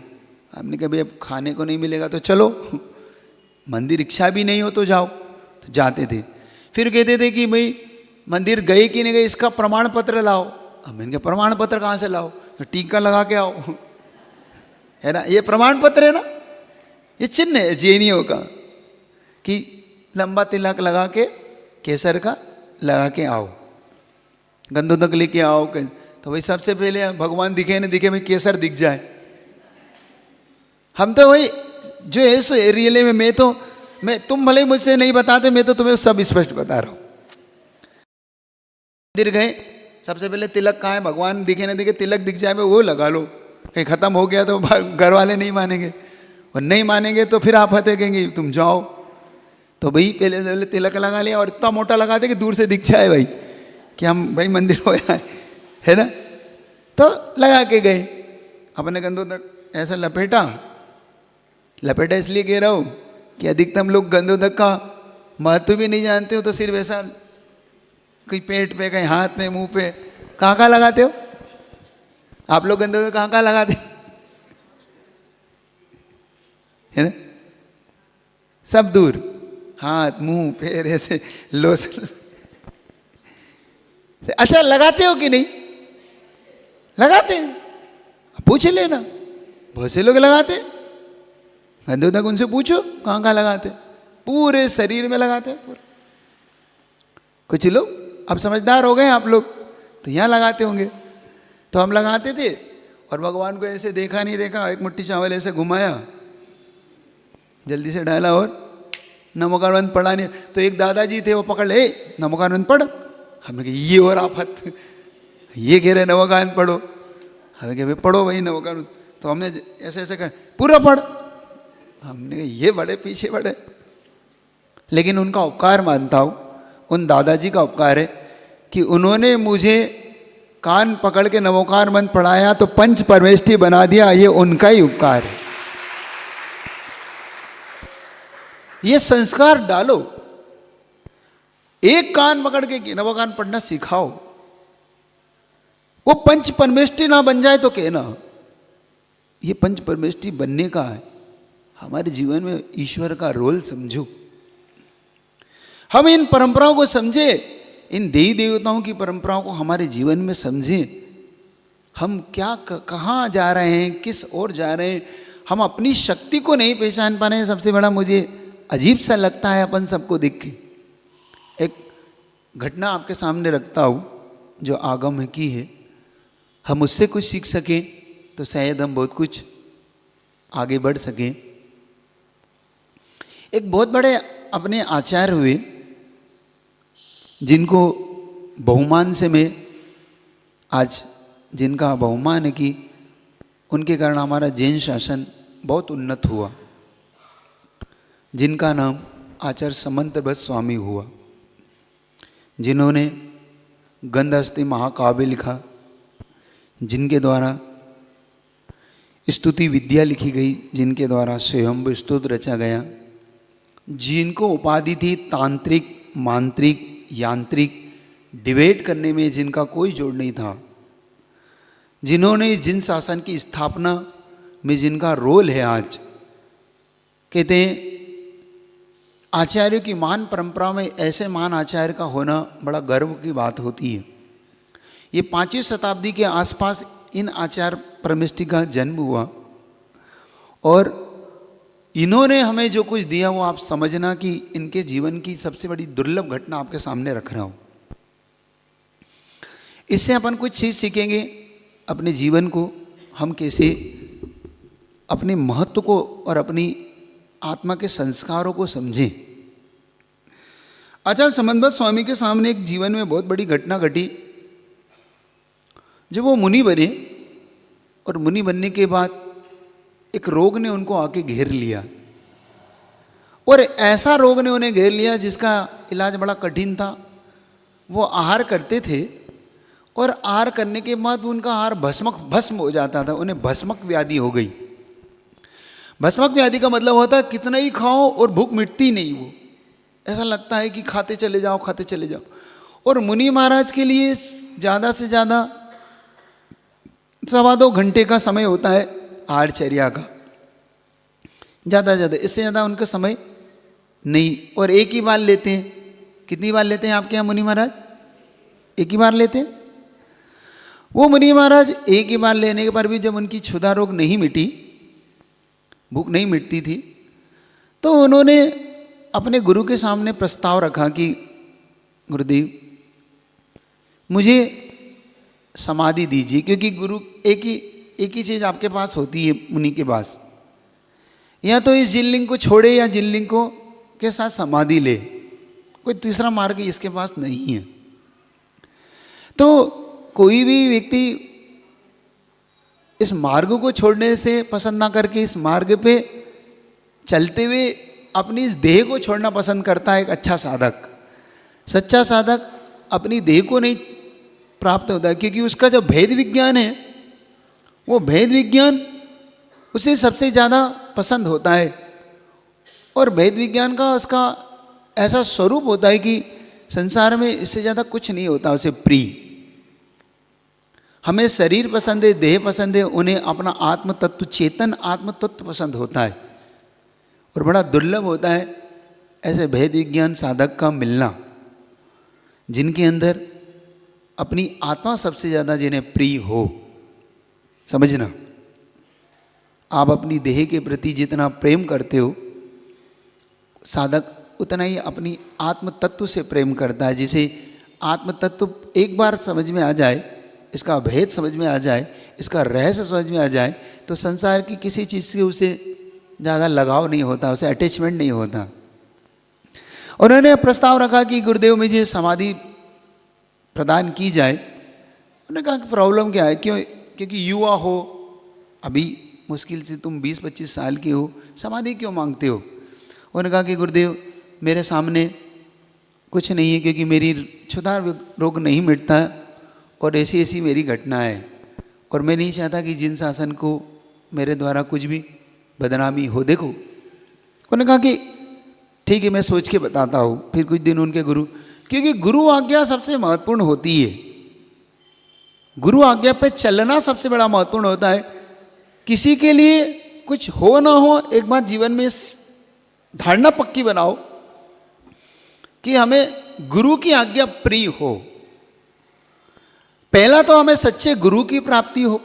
हमने कहा भाई अब खाने को नहीं मिलेगा तो चलो, मंदिर इच्छा भी नहीं हो तो जाओ, तो जाते थे। फिर कहते थे कि भाई मंदिर गए कि नहीं गए इसका प्रमाण पत्र लाओ। अब मैंने कहा प्रमाण पत्र कहाँ से लाओ? तो टीका लगा के आओ, है ना। ये प्रमाण पत्र है ना, ये चिन्ह है जैनियों का कि लंबा तिलक लगा के केसर का लगा के आओ, गंधोदक लेके आओ। तो भाई सबसे पहले भगवान दिखे न दिखे, भाई केसर दिख जाए। हम तो भाई जो है सो रियले में मैं तुम भले मुझसे नहीं बताते, मैं तो तुम्हें सब स्पष्ट बता रहा हूँ। मंदिर गए, सबसे पहले तिलक कहाँ है? भगवान दिखे न दिखे, तिलक दिख जाए वो लगा लो। कहीं खत्म हो गया तो घर वाले नहीं मानेंगे, और नहीं मानेंगे तो फिर आप हते कहेंगे तुम जाओ। तो भाई पहले तिलक लगा लिया और इतना मोटा लगा दे कि दूर से दिख जाए भाई कि हम भाई मंदिर हो है ना। तो लगा के गए, अपने कंधों तक ऐसा लपेटा इसलिए कह रहा हूँ कि अधिकतम लोग गंधोदक का महत्व भी नहीं जानते हो, तो सिर्फ ऐसा कहीं पेट पे, कहीं हाथ में, मुंह पे, कहाँ लगाते हो आप लोग? गंधोदक कहाँ लगाते है ना? सब दूर, हाथ, मुंह, पैर, ऐसे लोशन। अच्छा लगाते हो कि नहीं? लगाते हैं, पूछ लेना, बहुत से लोग लगाते हैं गंधोदक। उनसे पूछो कहाँ लगाते? पूरे शरीर में लगाते हैं पूरे। कुछ लोग अब समझदार हो गए आप लोग तो यहाँ लगाते होंगे। तो हम लगाते थे और भगवान को ऐसे देखा नहीं देखा, एक मुट्ठी चावल ऐसे घुमाया, जल्दी से डाला और नमोकानंद पढ़ा नहीं। तो एक दादाजी थे, वो पकड़ ले, नमोकानंद पढ़। हमने कहा ये और आफत, ये कह रहे नमोकानंद पढ़ो। हमने कहा भाई पढ़ो भाई नमोकानंद। तो हमने ऐसे ऐसे कर पूरा पढ़। हमने कहा ये बड़े पीछे बड़े, लेकिन उनका उपकार मानता हूँ, उन दादाजी का उपकार है कि उन्होंने मुझे कान पकड़ के नमोकार मंत्र पढ़ाया तो पंच परमेष्ठी बना दिया। ये उनका ही उपकार है। ये संस्कार डालो, एक कान पकड़ के नवकान पढ़ना सिखाओ। वो पंच परमेष्ठी ना बन जाए तो कहना, ये पंच परमेष्ठी बनने का है। हमारे जीवन में ईश्वर का रोल समझो, हम इन परंपराओं को समझे, इन देवी देवताओं की परंपराओं को हमारे जीवन में समझें। हम क्या कहाँ जा रहे हैं, किस ओर जा रहे हैं, हम अपनी शक्ति को नहीं पहचान पा रहे हैं। सबसे बड़ा मुझे अजीब सा लगता है अपन सबको देख के। एक घटना आपके सामने रखता हूँ जो आगम की है, हम उससे कुछ सीख सकें तो शायद हम बहुत कुछ आगे बढ़ सकें। एक बहुत बड़े अपने आचार्य हुए, जिनको बहुमान से मैं आज, जिनका बहुमान है कि उनके कारण हमारा जैन शासन बहुत उन्नत हुआ, जिनका नाम आचार्य समंतभट्ट स्वामी हुआ, जिन्होंने गंधहस्ती महाकाव्य लिखा, जिनके द्वारा स्तुति विद्या लिखी गई, जिनके द्वारा स्वयंभू स्तुति रचा गया, जिनको उपाधि थी तांत्रिक, मांत्रिक, यांत्रिक, डिबेट करने में जिनका कोई जोड़ नहीं था, जिन्होंने जिन शासन की स्थापना में जिनका रोल है आज, कहते हैं आचार्यों की महान परंपरा में ऐसे महान आचार्य का होना बड़ा गर्व की बात होती है। ये 5वीं शताब्दी के आसपास इन आचार्य परमेष्ठी का जन्म हुआ, और इन्होंने हमें जो कुछ दिया वो आप समझना कि इनके जीवन की सबसे बड़ी दुर्लभ घटना आपके सामने रख रहा हूँ। इससे अपन कुछ चीज़ सीखेंगे अपने जीवन को, हम कैसे अपने महत्व को और अपनी आत्मा के संस्कारों को समझें। आचार्य समंतभट्ट स्वामी के सामने एक जीवन में बहुत बड़ी घटना घटी। जब वो मुनि बने, और मुनि बनने के बाद एक रोग ने उनको आके घेर लिया, और ऐसा रोग ने उन्हें घेर लिया जिसका इलाज बड़ा कठिन था। वो आहार करते थे, और आहार करने के बाद उनका आहार भस्म हो जाता था, उन्हें भस्मक व्याधि हो गई। भस्मक व्याधि का मतलब होता है कितना ही खाओ और भूख मिटती नहीं, वो ऐसा लगता है कि खाते चले जाओ खाते चले जाओ। और मुनि महाराज के लिए ज़्यादा से ज़्यादा 2.25 घंटे का समय होता है आहारचर्या का, ज़्यादा से ज़्यादा, इससे ज़्यादा उनका समय नहीं। और एक ही बार लेते हैं। कितनी बार लेते हैं आपके यहाँ मुनि महाराज? एक ही बार लेते हैं। वो मुनि महाराज एक ही बार लेने के पर भी जब उनकी क्षुधा रोग नहीं मिटी, भूख नहीं मिटती थी, तो उन्होंने अपने गुरु के सामने प्रस्ताव रखा कि गुरुदेव मुझे समाधि दीजिए, क्योंकि गुरु एक ही चीज़ आपके पास होती है मुनि के पास, या तो इस जिनलिंग को छोड़े या जिनलिंग को के साथ समाधि ले, कोई तीसरा मार्ग इसके पास नहीं है। तो कोई भी व्यक्ति इस मार्ग को छोड़ने से पसंद ना करके इस मार्ग पे चलते हुए अपनी इस देह को छोड़ना पसंद करता है। एक अच्छा साधक, सच्चा साधक अपनी देह को नहीं प्राप्त होता है, क्योंकि उसका जो भेद विज्ञान है, वो भेद विज्ञान उसे सबसे ज़्यादा पसंद होता है। और भेद विज्ञान का उसका ऐसा स्वरूप होता है कि संसार में इससे ज़्यादा कुछ नहीं होता उसे प्रिय। हमें शरीर पसंद है, देह पसंद है, उन्हें अपना आत्म तत्व, चेतन आत्म तत्व पसंद होता है। और बड़ा दुर्लभ होता है ऐसे भेद विज्ञान साधक का मिलना, जिनके अंदर अपनी आत्मा सबसे ज़्यादा जिन्हें प्रिय हो। समझना, आप अपनी देह के प्रति जितना प्रेम करते हो, साधक उतना ही अपनी आत्म तत्व से प्रेम करता है। जिसे आत्म तत्व एक बार समझ में आ जाए, इसका भेद समझ में आ जाए, इसका रहस्य समझ में आ जाए तो संसार की किसी चीज़ से उसे ज़्यादा लगाव नहीं होता, उसे अटैचमेंट नहीं होता। उन्होंने प्रस्ताव रखा कि गुरुदेव मुझे समाधि प्रदान की जाए। उन्होंने कहा कि प्रॉब्लम क्या है, क्योंकि युवा हो, अभी मुश्किल से तुम 20-25 साल के हो, समाधि क्यों मांगते हो। उन्होंने कहा कि गुरुदेव मेरे सामने कुछ नहीं है, क्योंकि मेरी क्षुधा रोग नहीं मिटता और ऐसी ऐसी मेरी घटना है, और मैं नहीं चाहता कि जिन शासन को मेरे द्वारा कुछ भी बदनामी हो। देखो उन्होंने कहा कि ठीक है मैं सोच के बताता हूँ। फिर कुछ दिन उनके गुरु, क्योंकि गुरु आज्ञा सबसे महत्वपूर्ण होती है, गुरु आज्ञा पे चलना सबसे बड़ा महत्वपूर्ण होता है। किसी के लिए कुछ हो ना हो, एक बात जीवन में धारणा पक्की बनाओ कि हमें गुरु की आज्ञा प्रिय हो। पहला तो हमें सच्चे गुरु की प्राप्ति हो।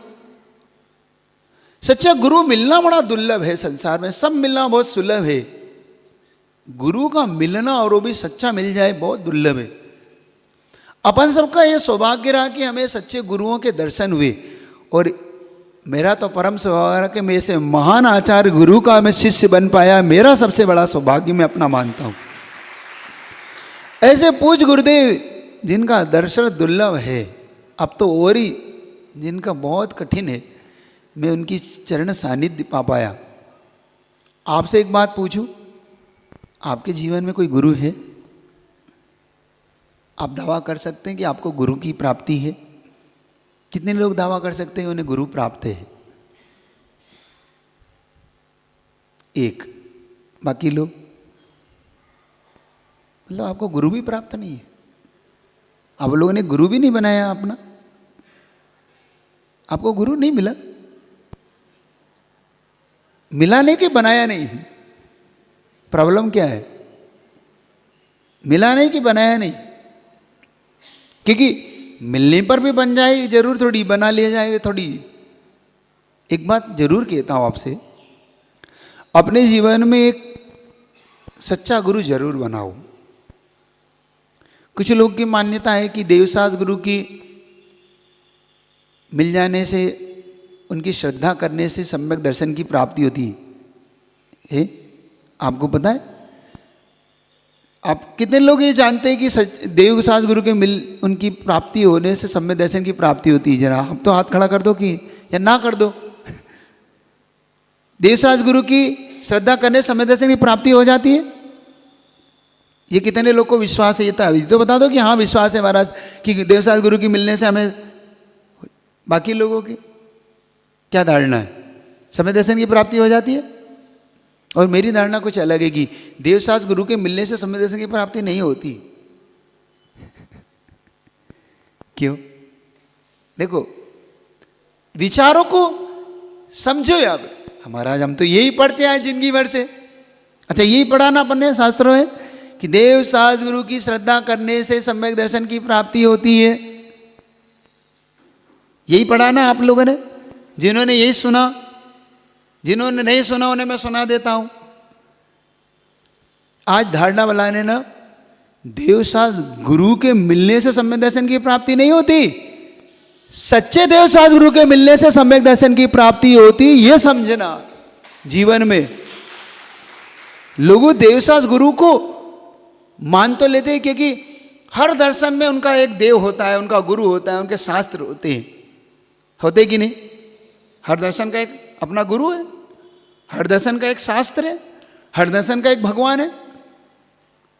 सच्चा गुरु मिलना बड़ा दुर्लभ है संसार में, सब मिलना बहुत सुलभ है, गुरु का मिलना और वो भी सच्चा मिल जाए बहुत दुर्लभ है। अपन सबका ये सौभाग्य रहा कि हमें सच्चे गुरुओं के दर्शन हुए, और मेरा तो परम सौभाग्य रहा कि मैं ऐसे महान आचार्य गुरु का मैं शिष्य बन पाया, मेरा सबसे बड़ा सौभाग्य मैं अपना मानता हूँ। ऐसे पूज्य गुरुदेव जिनका दर्शन दुर्लभ है, अब तो और ही जिनका बहुत कठिन है, मैं उनकी चरण सानिध्य पा पाया। आपसे एक बात पूछूं, आपके जीवन में कोई गुरु है? आप दावा कर सकते हैं कि आपको गुरु की प्राप्ति है? कितने लोग दावा कर सकते हैं उन्हें गुरु प्राप्त है? एक। बाकी लोग, मतलब आपको गुरु भी प्राप्त नहीं है, आप लोगों ने गुरु भी नहीं बनाया अपना, आपको गुरु नहीं मिला। मिला नहीं कि बनाया नहीं? प्रॉब्लम क्या है? मिला नहीं कि बनाया नहीं? क्योंकि मिलने पर भी बन जाए जरूर थोड़ी, बना लिया जाए थोड़ी। एक बात जरूर कहता हूं आपसे, अपने जीवन में एक सच्चा गुरु जरूर बनाओ। कुछ लोग की मान्यता है कि देवसास गुरु की मिल जाने से, उनकी श्रद्धा करने से सम्यक दर्शन की प्राप्ति होती है। आपको पता है? आप कितने लोग ये जानते हैं कि देवसास गुरु के उनकी प्राप्ति होने से सम्यक दर्शन की प्राप्ति होती है? जरा आप तो हाथ खड़ा कर दो कि, या ना कर दो। देवसास गुरु की श्रद्धा करने से सम्यक दर्शन की प्राप्ति हो जाती है? ये कितने लोग को विश्वास है? ये तो बता दो कि हाँ विश्वास है महाराज कि देवसास गुरु की मिलने से हमें। बाकी लोगों की क्या धारणा है? सम्यक दर्शन की प्राप्ति हो जाती है? और मेरी धारणा कुछ अलग है कि देवसास गुरु के मिलने से सम्यक दर्शन की प्राप्ति नहीं होती। क्यों? देखो विचारों को समझो। अब हमारा हम तो यही पढ़ते आए जिंदगी भर से। अच्छा यही पढ़ा ना अपन ने शास्त्रों में कि देवसास गुरु की श्रद्धा करने से सम्यक दर्शन की प्राप्ति होती है। यही पढ़ा ना आप लोगों ने? जिन्होंने यही सुना, जिन्होंने नहीं सुना उन्हें मैं सुना देता हूं। आज धारणा बनाने ना, देवसास गुरु के मिलने से सम्यक दर्शन की प्राप्ति नहीं होती, सच्चे देवसास गुरु के मिलने से सम्यक दर्शन की प्राप्ति होती। यह समझना जीवन में। लोग देवसास गुरु को मान तो लेते हैं क्योंकि हर दर्शन में उनका एक देव होता है, उनका गुरु होता है, उनके शास्त्र होते हैं। होते कि नहीं? हर दर्शन का एक अपना गुरु है, हर दर्शन का एक शास्त्र है, हर दर्शन का एक भगवान है।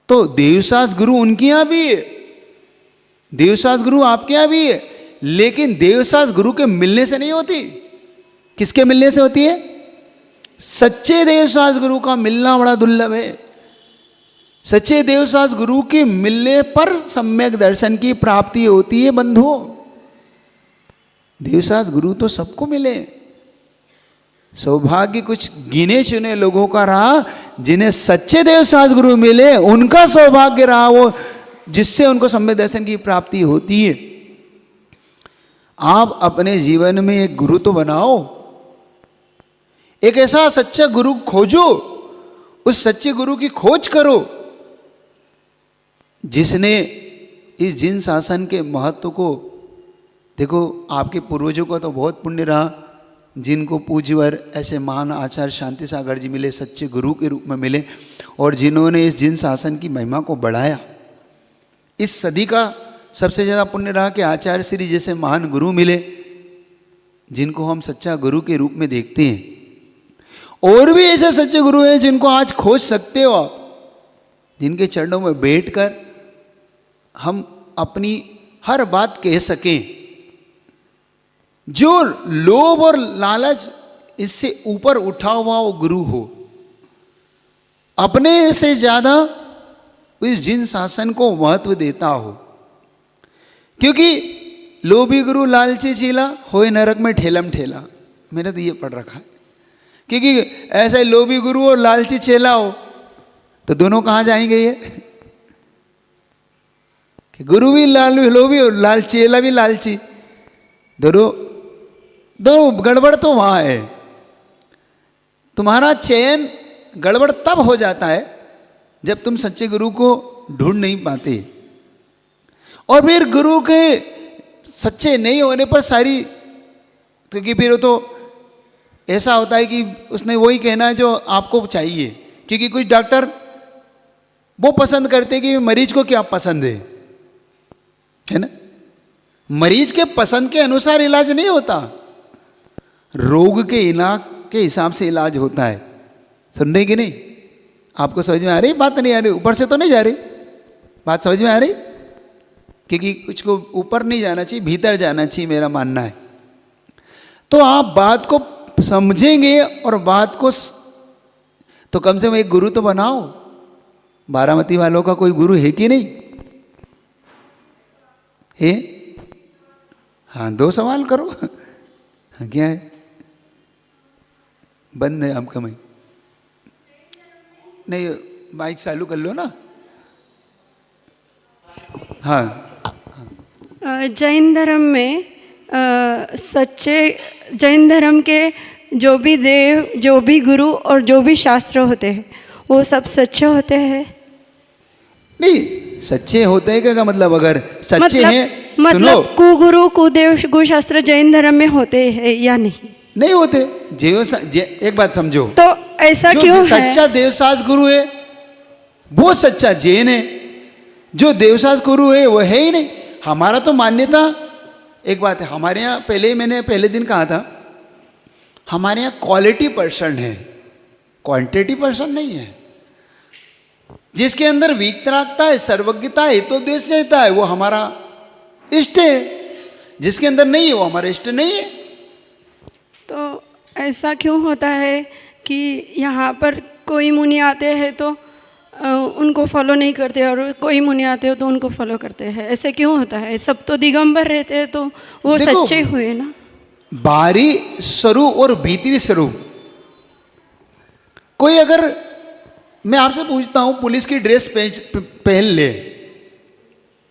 तो देवसास गुरु उनके यहां भी है, देवसास गुरु आपके यहां भी है, लेकिन देवसास गुरु के मिलने से नहीं होती। किसके मिलने से होती है? सच्चे देवसास गुरु का मिलना बड़ा दुर्लभ है। सच्चे देवसास गुरु के मिलने पर सम्यक दर्शन की प्राप्ति होती है। बंधुओं, देवसास गुरु तो सबको मिले, सौभाग्य कुछ गिने चुने लोगों का रहा जिन्हें सच्चे देवसास गुरु मिले, उनका सौभाग्य रहा वो, जिससे उनको सम्यक दर्शन की प्राप्ति होती है। आप अपने जीवन में एक गुरु तो बनाओ, एक ऐसा सच्चा गुरु खोजो, उस सच्चे गुरु की खोज करो जिसने इस जिन शासन के महत्व को देखो आपके पूर्वजों का तो बहुत पुण्य रहा, जिनको पूज्यवर ऐसे महान आचार्य शांति सागर जी मिले, सच्चे गुरु के रूप में मिले, और जिन्होंने इस जिन शासन की महिमा को बढ़ाया। इस सदी का सबसे ज़्यादा पुण्य रहा कि आचार्य श्री जैसे महान गुरु मिले, जिनको हम सच्चा गुरु के रूप में देखते हैं। और भी ऐसे सच्चे गुरु हैं जिनको आज खोज सकते हो आप, जिनके चरणों में बैठकर हम अपनी हर बात कह सकें। जो लोभ और लालच इससे ऊपर उठा हुआ वो गुरु हो, अपने से ज्यादा इस जिन शासन को महत्व देता हो। क्योंकि लोभी गुरु लालची चीला होए नरक में ठेलम ठेला, मैंने तो ये पढ़ रखा है। क्योंकि ऐसा लोभी गुरु और लालची चेला हो तो दोनों कहाँ जाएंगे ये? कि गुरु भी लोभी और लाल चेला भी लालची, दोनों दो गड़बड़ तो वहाँ है। तुम्हारा चयन गड़बड़ तब हो जाता है जब तुम सच्चे गुरु को ढूंढ नहीं पाते, और फिर गुरु के सच्चे नहीं होने पर सारी, क्योंकि फिर वो तो ऐसा होता है कि उसने वही कहना है जो आपको चाहिए। क्योंकि कुछ डॉक्टर वो पसंद करते कि मरीज को क्या पसंद है ना। मरीज के पसंद के अनुसार इलाज नहीं होता, रोग के इलाज के हिसाब से इलाज होता है। सुन रहे कि नहीं? आपको समझ में आ रही बात? नहीं आ रही? ऊपर से तो नहीं जा रही बात? समझ में आ रही? क्योंकि कुछ को ऊपर नहीं जाना चाहिए, भीतर जाना चाहिए, मेरा मानना है। तो आप बात को समझेंगे और बात को तो कम से कम एक गुरु तो बनाओ। बारामती वालों का कोई गुरु है कि नहीं है? हाँ, 2 सवाल करो। हाँ, क्या है? बंद है आपका माइक? नहीं, माइक चालू कर लो ना। हाँ, जैन धर्म में सच्चे जैन धर्म के जो भी देव, जो भी गुरु और जो भी शास्त्र होते हैं वो सब सच्चे होते हैं? नहीं, सच्चे होते हैं क्या मतलब? अगर सच्चे हैं, मतलब कुगुरु कुदेव कुशास्त्र जैन धर्म में होते हैं या नहीं? नहीं होते। एक बात समझो, तो ऐसा क्यों है? सच्चा देवशास गुरु है वो सच्चा जैन है, जो देवशास गुरु है वो है ही नहीं। हमारा तो मान्यता एक बात है, हमारे यहाँ मैंने पहले दिन कहा था, हमारे यहाँ क्वालिटी पर्सन है, क्वांटिटी पर्सन नहीं है। जिसके अंदर वितरागता है, सर्वज्ञता है, तो देशता है, वो हमारा इष्ट है। जिसके अंदर नहीं है वो हमारा इष्ट नहीं है। तो ऐसा क्यों होता है कि यहाँ पर कोई मुनि आते हैं तो उनको फॉलो नहीं करते, और कोई मुनि आते हो तो उनको फॉलो करते हैं? ऐसे क्यों होता है? सब तो दिगंबर रहते हैं, तो वो सच्चे हुए ना। बाहरी स्वरूप और भीतरी स्वरूप, कोई अगर मैं आपसे पूछता हूं पुलिस की ड्रेस पहन ले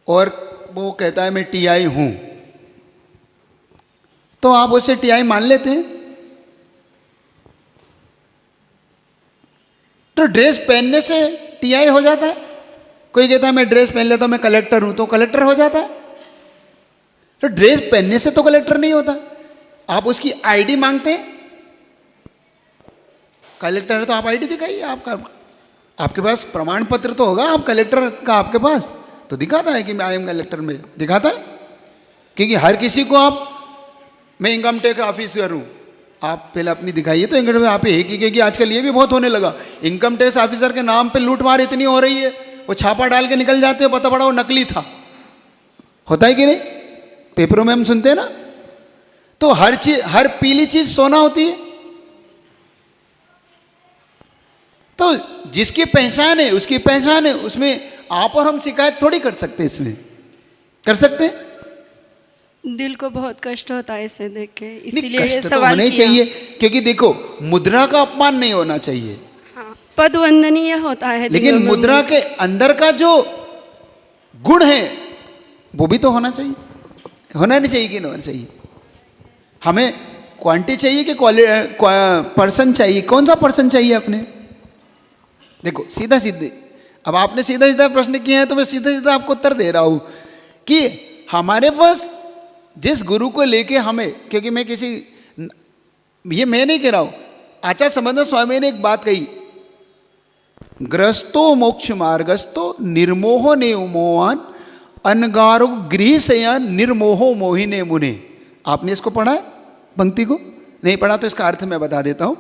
और वो कहता है मैं टीआई हूं, तो आप उसे टीआई मान लेते हैं? तो ड्रेस पहनने से टीआई हो जाता है? कोई कहता है मैं ड्रेस पहन लेता हूं, मैं कलेक्टर हूं, तो कलेक्टर हो जाता है? तो ड्रेस पहनने से तो कलेक्टर नहीं होता। आप उसकी आईडी मांगते हैं, कलेक्टर है तो आप आईडी दिखाइए। आपके पास प्रमाण पत्र तो होगा आप कलेक्टर का, आपके पास तो दिखाता है कि मैं आई एम कलेक्टर में, दिखाता है। क्योंकि हर किसी को आप मैं इनकम टैक्स ऑफिसर हूँ, आप पहले अपनी दिखाइए तो इनकम आप ही है। क्योंकि आजकल ये भी बहुत होने लगा, इनकम टैक्स ऑफिसर के नाम पे लूटमार इतनी हो रही है, वो छापा डाल के निकल जाते हैं, पता पड़ा वो नकली था। होता है कि नहीं? पेपरों में हम सुनते हैं ना। तो हर चीज, हर पीली चीज सोना होती है। तो जिसकी पहचान है उसकी पहचान है, उसमें आप और हम शिकायत थोड़ी कर सकते। इसमें कर सकते हैं? दिल को बहुत कष्ट होता है इसे देख के, नहीं, इसीलिए ये कष्ट तो सवाल होने किया। चाहिए। क्योंकि देखो मुद्रा का अपमान नहीं होना चाहिए, हाँ, पद वंदनीय होता है, लेकिन मुद्रा के अंदर का जो गुण है वो भी तो होना चाहिए। होना नहीं चाहिए कि नहीं होना चाहिए? हमें क्वांटिटी चाहिए कि पर्सन चाहिए? कौन सा पर्सन चाहिए अपने? देखो सीधा सीधे, अब आपने सीधा सीधा प्रश्न किए हैं तो मैं सीधा सीधा आपको उत्तर दे रहा हूं कि हमारे पास जिस गुरु को लेके हमें, क्योंकि मैं किसी, ये मैं नहीं कह रहा हूं, आचार्य संबंध स्वामी ने एक बात कही, ग्रस्तो मोक्ष मार्गस्तो निर्मोह ने मोहान अनगारो गृह सयान निर्मोहो मोहिने मुने। आपने इसको पढ़ा है पंक्ति को? नहीं पढ़ा तो इसका अर्थ मैं बता देता हूं।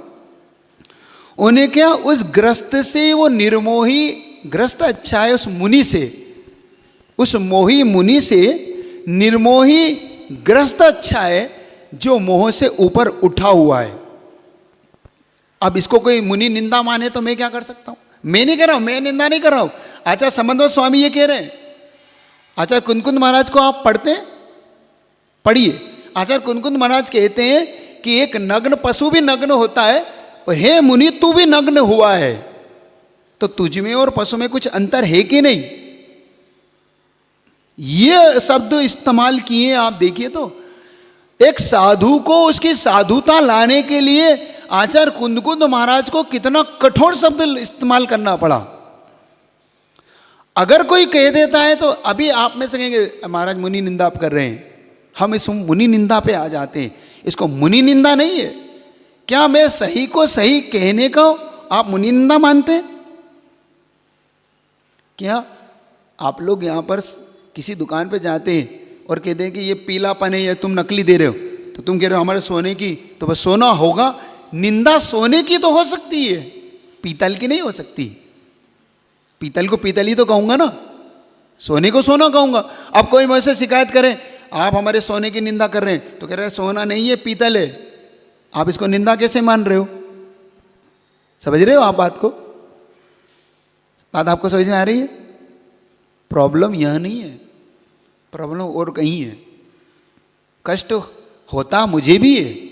उन्हें क्या, उस ग्रस्त से, वो निर्मोही ग्रस्त अच्छा है, उस मुनि से, उस मोही मुनि से निर्मोही ग्रस्त अच्छा है जो मोह से ऊपर उठा हुआ है। अब इसको कोई मुनि निंदा माने तो मैं क्या कर सकता हूं? मैं नहीं कर रहा हूं, मैं निंदा नहीं कर रहा हूं, आचार्य संबंध स्वामी ये कह रहे हैं। आचार्य कुंदकुंद महाराज को आप पढ़ते हैं, पढ़िए। आचार्य कुंदकुंद महाराज कहते हैं कि एक नग्न पशु भी नग्न होता है, और हे मुनि तू भी नग्न हुआ है, तो तुझ में और पशु में कुछ अंतर है कि नहीं? ये शब्द इस्तेमाल किए आप देखिए तो। एक साधु को उसकी साधुता लाने के लिए आचार्य कुंदकुंद महाराज को कितना कठोर शब्द इस्तेमाल करना पड़ा। अगर कोई कह देता है तो अभी आप में से कहेंगे महाराज मुनि निंदा आप कर रहे हैं, हम इस मुनि निंदा पे आ जाते हैं। इसको मुनि निंदा नहीं है। क्या मैं सही को सही कहने का आप मुनि निंदा मानते हैं? क्या आप लोग यहां पर किसी दुकान पे जाते हैं और कहते हैं कि ये पीलापन है या तुम नकली दे रहे हो, तो तुम कह रहे हो हमारे सोने की, तो बस सोना होगा। निंदा सोने की तो हो सकती है, पीतल की नहीं हो सकती। पीतल को पीतल ही तो कहूंगा ना, सोने को सोना कहूंगा। अब कोई मुझसे शिकायत करे आप हमारे सोने की निंदा कर रहे हैं, तो कह रहे हैं सोना नहीं है पीतल है, आप इसको निंदा कैसे मान रहे हो? समझ रहे हो आप बात को? बात आपको समझ में आ रही है? प्रॉब्लम यह नहीं है, प्रॉब्लम और कहीं है। कष्ट होता मुझे भी है,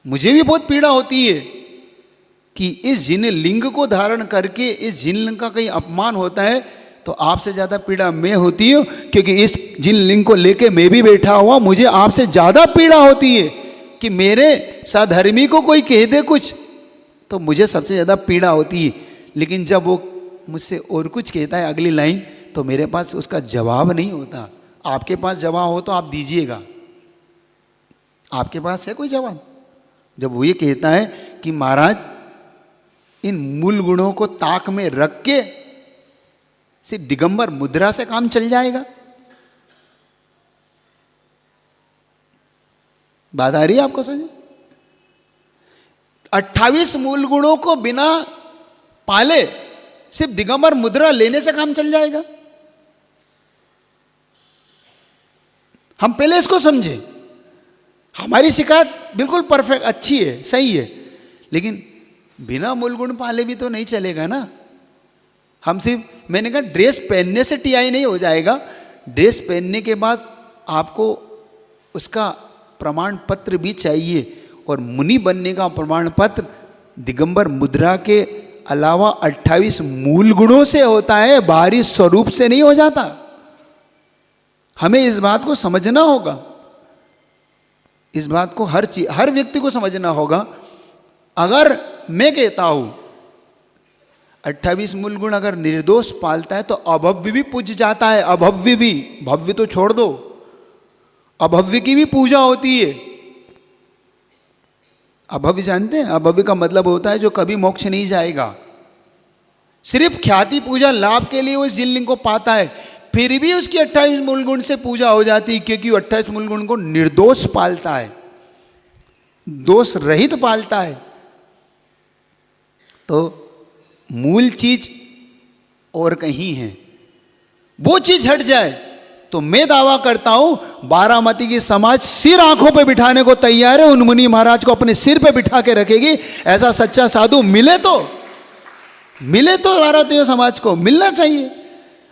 मुझे भी बहुत पीड़ा होती है कि इस जिन लिंग को धारण करके इस जिन लिंग का कहीं अपमान होता है, तो आपसे ज़्यादा पीड़ा मैं होती हूँ, क्योंकि इस जिन लिंग को लेके मैं भी बैठा हुआ, मुझे आपसे ज़्यादा पीड़ा होती है कि मेरे साधर्मी को कोई कह दे कुछ, तो मुझे सबसे ज़्यादा पीड़ा होती है। लेकिन जब वो मुझसे और कुछ कहता है अगली लाइन, तो मेरे पास उसका जवाब नहीं होता। आपके पास जवाब हो तो आप दीजिएगा। आपके पास है कोई जवाब? जब वो ये कहता है कि महाराज इन मूल गुणों को ताक में रख के सिर्फ दिगंबर मुद्रा से काम चल जाएगा। बात आ रही है आपको समझ? 28 मूल गुणों को बिना पाले सिर्फ दिगंबर मुद्रा लेने से काम चल जाएगा? हम पहले इसको समझे। हमारी शिकायत बिल्कुल परफेक्ट अच्छी है, सही है, लेकिन बिना मूल गुण पाले भी तो नहीं चलेगा ना। हम सिर्फ, मैंने कहा ड्रेस पहनने से टीआई नहीं हो जाएगा, ड्रेस पहनने के बाद आपको उसका प्रमाण पत्र भी चाहिए, और मुनि बनने का प्रमाण पत्र दिगंबर मुद्रा के अलावा 28 मूल गुणों से होता है, बाहरी स्वरूप से नहीं हो जाता। हमें इस बात को समझना होगा, इस बात को हर व्यक्ति को समझना होगा। अगर मैं कहता हूं 28 मूल गुण अगर निर्दोष पालता है तो अभव्य भी पूज जाता है, अभव्य भी, भव्य तो छोड़ दो, अभव्य की भी पूजा होती है। अभव्य जानते हैं? अभव्य का मतलब होता है जो कभी मोक्ष नहीं जाएगा, सिर्फ ख्याति पूजा लाभ के लिए उस जिनलिंग को पाता है, फिर भी उसकी 28 मूल गुण से पूजा हो जाती है, क्योंकि वो 28 मूल गुण को निर्दोष पालता है, दोष रहित पालता है। तो मूल चीज और कहीं है, वो चीज हट जाए तो मैं दावा करता हूं बारामती की समाज सिर आंखों पे बिठाने को तैयार है, उन मुनि महाराज को अपने सिर पे बिठा के रखेगी। ऐसा सच्चा साधु मिले तो भारतीय समाज को मिलना चाहिए।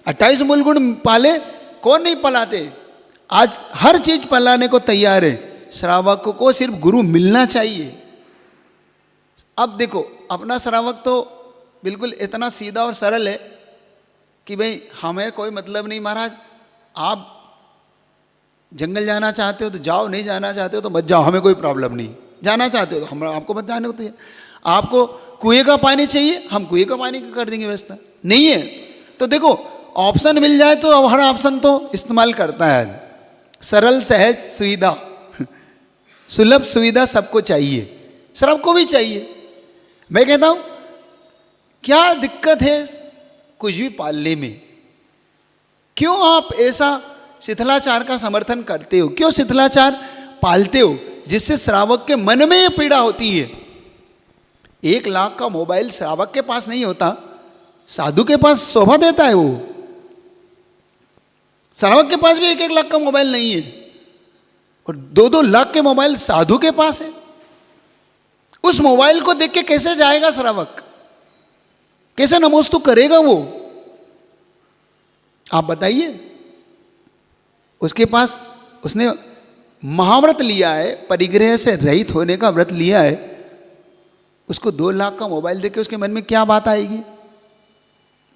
28 मूल गुण पाले, कौन नहीं पलाते? आज हर चीज पलाने को तैयार है। श्रावक को सिर्फ गुरु मिलना चाहिए। अब देखो, अपना श्रावक तो बिल्कुल इतना सीधा और सरल है कि भाई हमें कोई मतलब नहीं महाराज, आप जंगल जाना चाहते हो तो जाओ, नहीं जाना चाहते हो तो मत जाओ, हमें कोई प्रॉब्लम नहीं। जाना चाहते हो तो हम आपको मत जाने होते हैं। आपको कुएं का पानी चाहिए, हम कुएं का पानी की कर देंगे व्यवस्था। नहीं है तो देखो, ऑप्शन मिल जाए तो अब हर ऑप्शन तो इस्तेमाल करता है। सरल सहज सुविधा, सुलभ सुविधा सबको चाहिए, सबको भी चाहिए। मैं कहता हूं क्या दिक्कत है कुछ भी पालने में? क्यों आप ऐसा शिथिलाचार का समर्थन करते हो? क्यों शिथिलाचार पालते हो जिससे श्रावक के मन में ये पीड़ा होती है? 1 लाख का मोबाइल श्रावक के पास नहीं होता, साधु के पास शोभा देता है। वो श्रावक के पास भी 1-1 लाख का मोबाइल नहीं है, और 2-2 लाख के मोबाइल साधु के पास है। उस मोबाइल को देख के कैसे जाएगा श्रावक? कैसे नमोस्तु करेगा वो? आप बताइए। उसके पास उसने महाव्रत लिया है, परिग्रह से रहित होने का व्रत लिया है, उसको 2 लाख का मोबाइल देख के उसके मन में क्या बात आएगी?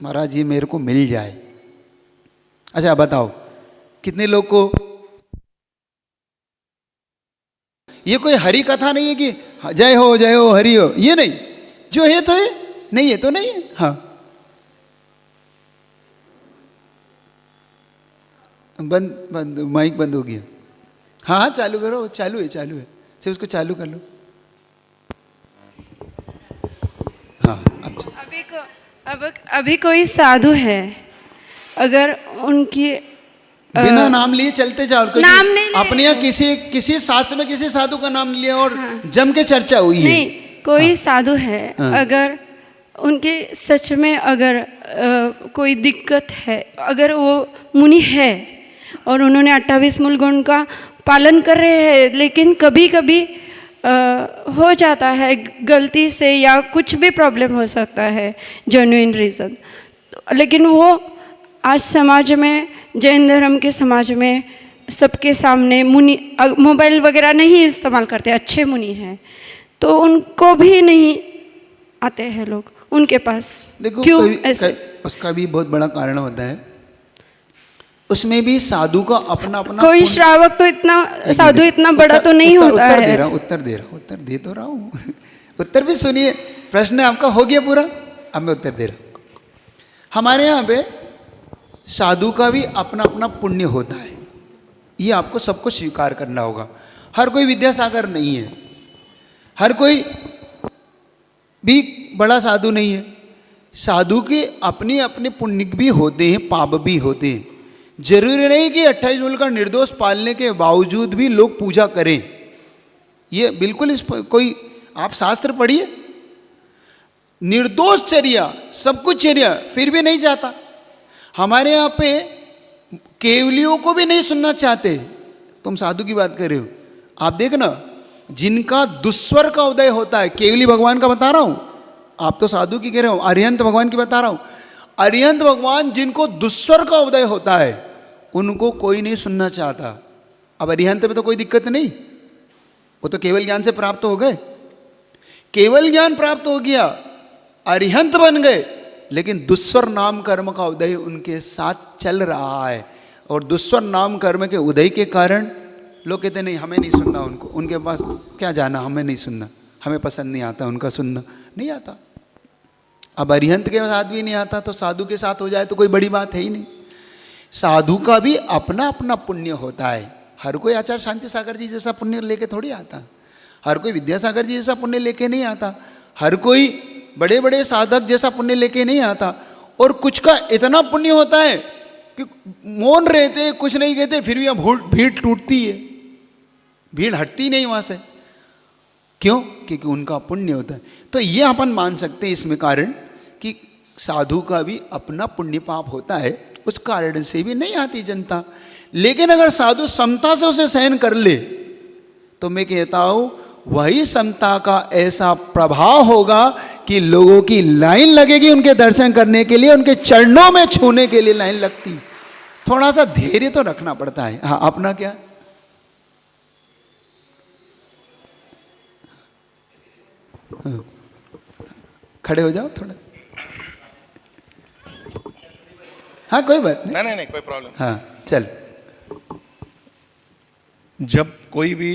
महाराज जी मेरे को मिल जाए। अच्छा बताओ कितने लोग को ये कोई हरि कथा नहीं है कि जय हो हरि हो, ये नहीं। जो है तो है, नहीं है तो नहीं है। हाँ बंद माइक बंद हो गया। हाँ हाँ चालू करो, चालू है सिर्फ उसको चालू कर लो। हाँ अभी कोई साधु है, अगर उनकी बिना नाम लिए चलते जाओ, नाम नहीं अपने यहाँ किसी शास्त्र में किसी साधु का नाम लिया और जम के चर्चा हुई है। नहीं, कोई साधु है, अगर उनके सच में अगर कोई दिक्कत है, अगर वो मुनि है और उन्होंने 28 मूल गुण का पालन कर रहे हैं, लेकिन कभी कभी हो जाता है गलती से या कुछ भी प्रॉब्लम हो सकता है, जेन्युइन रीज़न, लेकिन वो आज समाज में, जैन धर्म के समाज में सबके सामने मुनि मोबाइल वगैरह नहीं इस्तेमाल करते, अच्छे मुनि हैं, तो उनको भी नहीं आते हैं लोग उनके पास। देखो क्यों ऐसे? उसका भी बहुत बड़ा कारण होता है, उसमें भी साधु का अपना अपना कोई श्रावक तो इतना साधु इतना बड़ा तो नहीं होता है। उत्तर दे तो रहा हूँ उत्तर भी सुनिए। प्रश्न आपका हो गया पूरा, अब मैं उत्तर दे रहा हूँ। हमारे यहाँ पे साधु का भी अपना अपना पुण्य होता है, ये आपको सबको स्वीकार करना होगा। हर कोई विद्यासागर नहीं है, हर कोई भी बड़ा साधु नहीं है। साधु के अपने अपने पुण्य भी होते हैं, पाप भी होते हैं। जरूरी नहीं कि 28 मूल का निर्दोष पालने के बावजूद भी लोग पूजा करें, ये बिल्कुल इस कोई आप शास्त्र पढ़िए, निर्दोष चर्या, सब कुछ चर्या, फिर भी नहीं जाता। हमारे यहाँ पे केवलियों को भी नहीं सुनना चाहते। तुम साधु की बात कर रहे हो, आप देखना जिनका दुस्वर का उदय होता है, केवली भगवान का बता रहा हूं, आप तो साधु की कह रहे हो, अरिहंत भगवान की बता रहा हूं। अरिहंत भगवान जिनको दुस्वर का उदय होता है उनको कोई नहीं सुनना चाहता। अब अरिहंत में तो कोई दिक्कत नहीं, वो तो केवल ज्ञान से प्राप्त हो गए, केवल ज्ञान प्राप्त हो गया, अरिहंत बन गए, लेकिन दुस्वर नाम कर्म का उदय उनके साथ चल रहा है। और दुस्वर नाम कर्म के उदय के कारण लोग कहते नहीं हमें नहीं सुनना, उनको उनके पास क्या जाना, हमें नहीं सुनना, हमें पसंद नहीं आता, उनका सुनना नहीं आता। अब अरिहंत के साथ भी नहीं आता तो साधु के साथ हो जाए तो कोई बड़ी बात है ही नहीं। साधु का भी अपना अपना पुण्य होता है। हर कोई आचार्य शांति सागर जी जैसा पुण्य लेके थोड़ी आता, हर कोई विद्यासागर जी जैसा पुण्य लेके नहीं आता, हर कोई बड़े बड़े साधक जैसा पुण्य लेके नहीं आता। और कुछ का इतना पुण्य होता है कि मौन रहते, कुछ नहीं कहते, फिर भी भीड़ टूटती है, भीड़ हटती नहीं वहां से। क्यों? क्योंकि उनका पुण्य होता है। तो ये अपन मान सकते हैं इसमें कारण कि साधु का भी अपना पुण्य पाप होता है, उस कारण से भी नहीं आती जनता। लेकिन अगर साधु समता से उसे सहन कर ले तो मैं कहता हूं वही समता का ऐसा प्रभाव होगा कि लोगों की लाइन लगेगी उनके दर्शन करने के लिए, उनके चरणों में छूने के लिए लाइन लगती। थोड़ा सा धैर्य तो रखना पड़ता है। हाँ, अपना क्या? हाँ, खड़े हो जाओ थोड़ा। हाँ कोई बात नहीं, नहीं कोई प्रॉब्लम। हाँ चल। जब कोई भी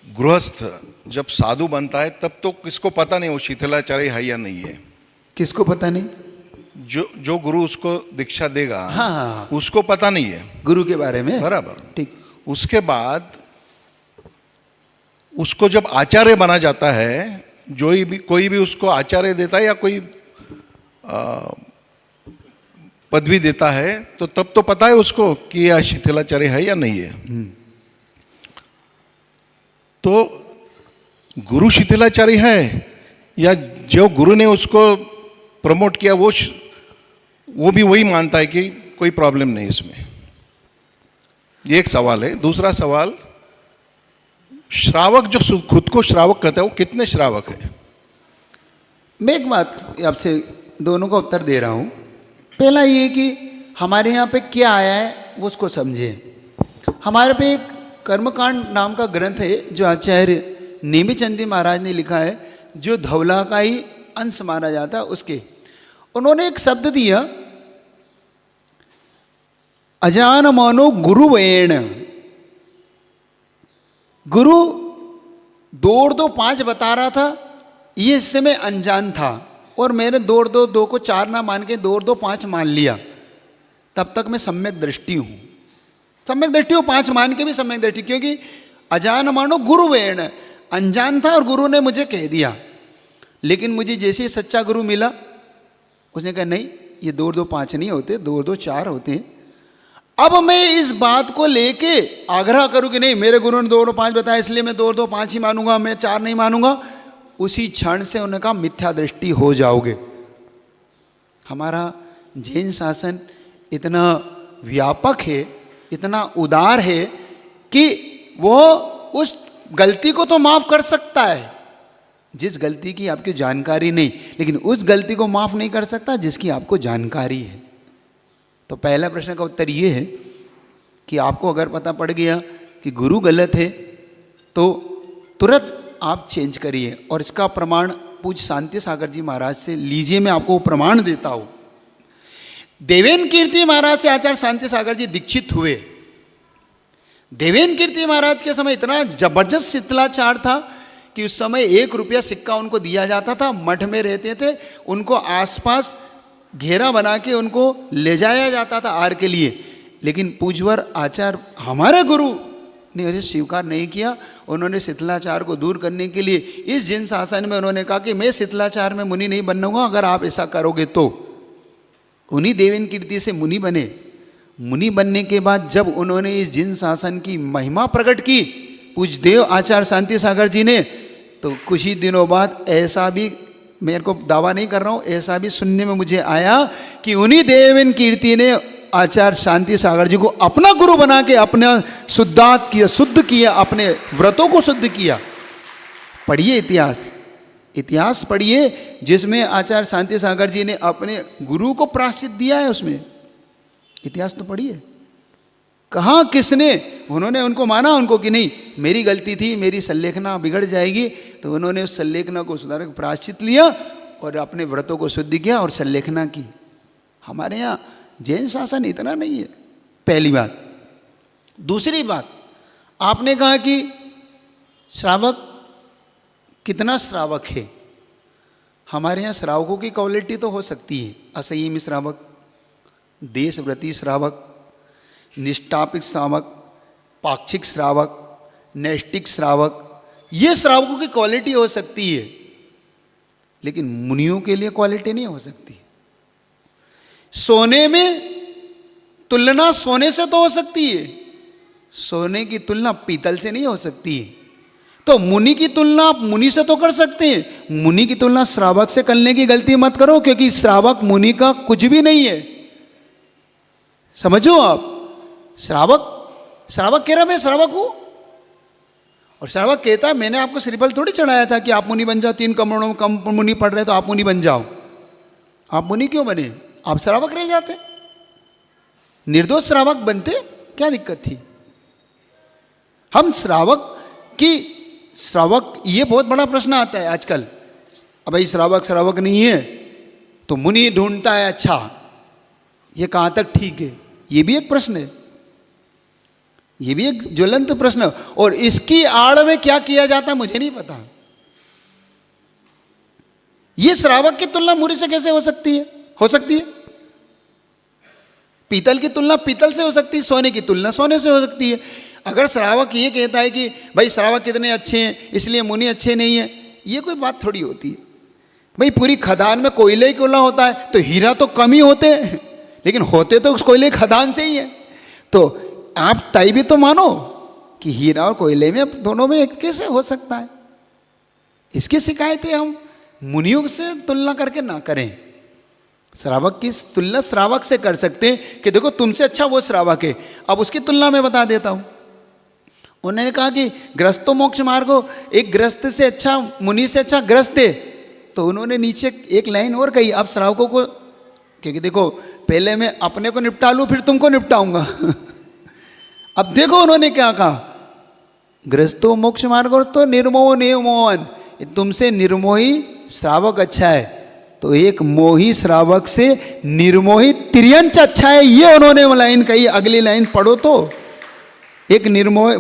गृहस्थ जब साधु बनता है तब तो किसको पता नहीं वो शिथिलाचारी है या नहीं है। किसको पता नहीं? जो गुरु उसको दीक्षा देगा, हाँ, हाँ। उसको पता नहीं है गुरु के बारे में, बराबर। ठीक। उसके बाद उसको जब आचार्य बना जाता है, कोई भी उसको आचार्य देता है या कोई पदवी देता है, तो तब तो पता है उसको कि यह शिथिलाचार्य है या नहीं है। तो गुरु शिथिलाचार्य है या जो गुरु ने उसको प्रमोट किया वो भी वही मानता है कि कोई प्रॉब्लम नहीं इसमें। ये एक सवाल है। दूसरा सवाल, श्रावक जो खुद को श्रावक कहता है, वो कितने श्रावक है? मैं एक बात आपसे दोनों का उत्तर दे रहा हूँ। पहला ये कि हमारे यहाँ पे क्या आया है वो उसको समझे। हमारे पे एक कर्मकांड नाम का ग्रंथ है जो आचार्य नेमिचंदी महाराज ने लिखा है, जो धौला का ही अंश माना जाता है। उसके उन्होंने एक शब्द दिया, अजान मानो गुरुवेण। गुरु 2-2-5 बता रहा था, ये इससे मैं अनजान था और मैंने 2-2-2 को 4 ना मान के 2-2-5 मान लिया। तब तक मैं सम्यक दृष्टि हूँ, सम्यक दृष्टि हूँ, 5 मान के भी सम्यक दृष्टि, क्योंकि अजान मानो गुरुवेण, अनजान था और गुरु ने मुझे कह दिया। लेकिन मुझे जैसे ही सच्चा गुरु मिला, उसने कहा नहीं, ये 2-2-5 नहीं होते, 2-2-4 होते हैं। अब मैं इस बात को लेके आग्रह करूं कि नहीं, मेरे गुरु ने 2-2-5 बताया इसलिए मैं 2-2-5 ही मानूंगा, मैं 4 नहीं मानूंगा, उसी क्षण से उन्होंने कहा मिथ्या दृष्टि हो जाओगे। हमारा जैन शासन इतना व्यापक है, इतना उदार है कि वो उस गलती को तो माफ कर सकता है जिस गलती की आपकी जानकारी नहीं, लेकिन उस गलती को माफ नहीं कर सकता जिसकी आपको जानकारी है। तो पहला प्रश्न का उत्तर ये है कि आपको अगर पता पड़ गया कि गुरु गलत है तो तुरंत आप चेंज करिए, और इसका प्रमाण पूज्य शांति सागर जी महाराज से लीजिए। मैं आपको प्रमाण देता हूँ। देवेन कीर्ति महाराज से आचार्य शांति सागर जी दीक्षित हुए। देवेन कीर्ति महाराज के समय इतना जबरदस्त शिथिलाचार था कि उस समय 1 रुपया सिक्का उनको दिया जाता था। मठ में रहते थे, उनको आसपास घेरा बना के उनको ले जाया जाता था आहार के लिए। लेकिन पूज्यवर आचार्य हमारे गुरु ने उसे स्वीकार नहीं किया। उन्होंने शिथिलाचार को दूर करने के लिए इस जिन शासन में उन्होंने कहा कि मैं शिथिलाचार में मुनि नहीं बनूंगा, अगर आप ऐसा करोगे तो। उन्हीं देवेन कीर्ति से मुनि बने। मुनि बनने के बाद जब उन्होंने इस जिन शासन की महिमा प्रकट की पूज्य देव आचार्य शांति सागर जी ने, तो कुछ ही दिनों बाद ऐसा भी, मेरे को दावा नहीं कर रहा हूँ, ऐसा भी सुनने में मुझे आया कि उन्हीं देवेन कीर्ति ने आचार्य शांति सागर जी को अपना गुरु बना के अपना शुद्ध किया, अपने व्रतों को शुद्ध किया। पढ़िए इतिहास, इतिहास पढ़िए जिसमें आचार्य शांति सागर जी ने अपने गुरु को प्रायश्चित दिया है। उसमें इतिहास तो पढ़िए, कहाँ किसने, उन्होंने उनको माना उनको कि नहीं मेरी गलती थी, मेरी संलेखना बिगड़ जाएगी, तो उन्होंने उस संलेखना को सुधार के प्रायश्चित लिया और अपने व्रतों को शुद्ध किया और संलेखना की। हमारे यहाँ जैन शासन इतना नहीं है, पहली बात। दूसरी बात, आपने कहा कि श्रावक कितना श्रावक है। हमारे यहाँ श्रावकों की क्वालिटी तो हो सकती है, असंयमी श्रावक, देशव्रती श्रावक, निष्ठापित श्रावक, पाक्षिक श्रावक, नैष्टिक श्रावक, ये श्रावकों की क्वालिटी हो सकती है, लेकिन मुनियों के लिए क्वालिटी नहीं हो सकती। सोने में तुलना सोने से तो हो सकती है, सोने की तुलना पीतल से नहीं हो सकती है। तो मुनि की तुलना आप मुनि से तो कर सकते हैं, मुनि की तुलना श्रावक से करने की गलती मत करो, क्योंकि श्रावक मुनि का कुछ भी नहीं है। समझो आप, श्रावक कह रहा मैं श्रावक हूं, और श्रावक कहता है मैंने आपको श्रीफल थोड़ी चढ़ाया था कि आप मुनि बन जाओ, 3 कमरों में कम मुनि पढ़ रहे तो आप मुनि बन जाओ। आप मुनि क्यों बने? आप श्रावक रह जाते, निर्दोष श्रावक बनते, क्या दिक्कत थी? हम श्रावक ये बहुत बड़ा प्रश्न आता है आजकल। अब भाई श्रावक नहीं है तो मुनि ढूंढता है, अच्छा ये कहाँ तक ठीक है? ये भी एक प्रश्न है, ये भी एक ज्वलंत प्रश्न है। और इसकी आड़ में क्या किया जाता है मुझे नहीं पता। ये श्रावक की तुलना मुनि से कैसे हो सकती है? हो सकती है? पीतल की तुलना पीतल से हो सकती है, सोने की तुलना सोने से हो सकती है। अगर श्रावक ये कहता है कि भाई श्रावक कितने अच्छे हैं इसलिए मुनि अच्छे नहीं है, ये कोई बात थोड़ी होती है। भाई पूरी खदान में कोयले ही कोयला होता है तो हीरा तो कम ही होते हैं, लेकिन होते तो उस कोयले खदान से ही है। तो आप तय भी तो मानो कि हीरा और कोयले में दोनों में एक कैसे हो सकता है। इसकी शिकायतें हम मुनियों से तुलना करके ना करें। श्रावक की तुलना श्रावक से कर सकते हैं कि देखो तुमसे अच्छा वो श्रावक है। अब उसकी तुलना में बता देता हूं। उन्होंने कहा कि ग्रस्तो मोक्ष मार्गो, एक ग्रस्त से अच्छा मुनि से अच्छा ग्रस्त है। तो उन्होंने नीचे एक लाइन और कही, अब श्रावकों को, क्योंकि देखो पहले मैं अपने को निपटा लूं फिर तुमको निपटाऊंगा। अब देखो उन्होंने क्या कहा, ग्रस्तो मोक्ष मार्गो तो निर्मोह निर्मोहन, तुमसे निर्मोही श्रावक अच्छा है। तो एक मोही श्रावक से निर्मोही तिर्यंच अच्छा है, ये उन्होंने वो लाइन कही। अगली लाइन पढ़ो तो, एक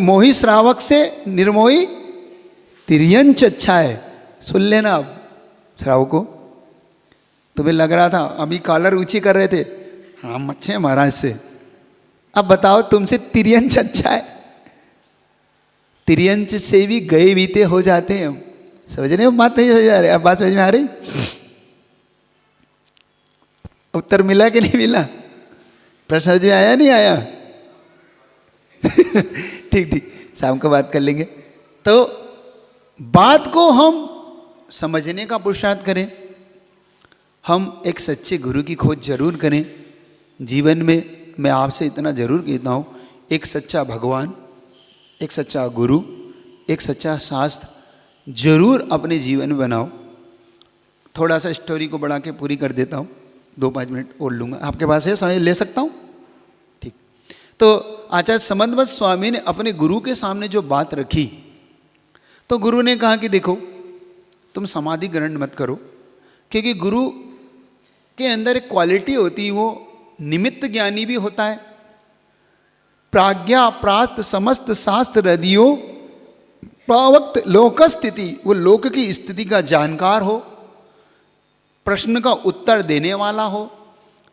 मोही श्रावक से निर्मोही तिर्यंच अच्छा है। सुन लेना अब श्रावको, तुम्हें लग रहा था अभी कॉलर ऊंची कर रहे थे, हम अच्छे हैं महाराज से, अब बताओ तुमसे तिर्यंच अच्छा है। तिर्यंच से भी गए बीते हो जाते हैं हम। समझ रहे हो बात? नहीं समझ आ रही? अब बात समझ में आ रही? उत्तर मिला कि नहीं मिला? प्रश्न समझ में आया नहीं आया? ठीक ठीक, शाम को बात कर लेंगे। तो बात को हम समझने का पुरुषार्थ करें, हम एक सच्चे गुरु की खोज जरूर करें जीवन में। मैं आपसे इतना जरूर कहता हूँ, एक सच्चा भगवान, एक सच्चा गुरु, एक सच्चा शास्त्र जरूर अपने जीवन में बनाओ। थोड़ा सा स्टोरी को बढ़ा के पूरी कर देता हूँ, 2-5 मिनट और लूँगा। आपके पास है समय? ले सकता हूँ? ठीक। तो आचार्य समंतवत स्वामी ने अपने गुरु के सामने जो बात रखी, तो गुरु ने कहा कि देखो तुम समाधि ग्रहण मत करो, क्योंकि गुरु के अंदर एक क्वालिटी होती है, वो निमित्त ज्ञानी भी होता है। प्राज्ञा प्रास्त समस्त शास्त्र हृदयो प्रवक्त लोक स्थिति, वो लोक की स्थिति का जानकार हो, प्रश्न का उत्तर देने वाला हो,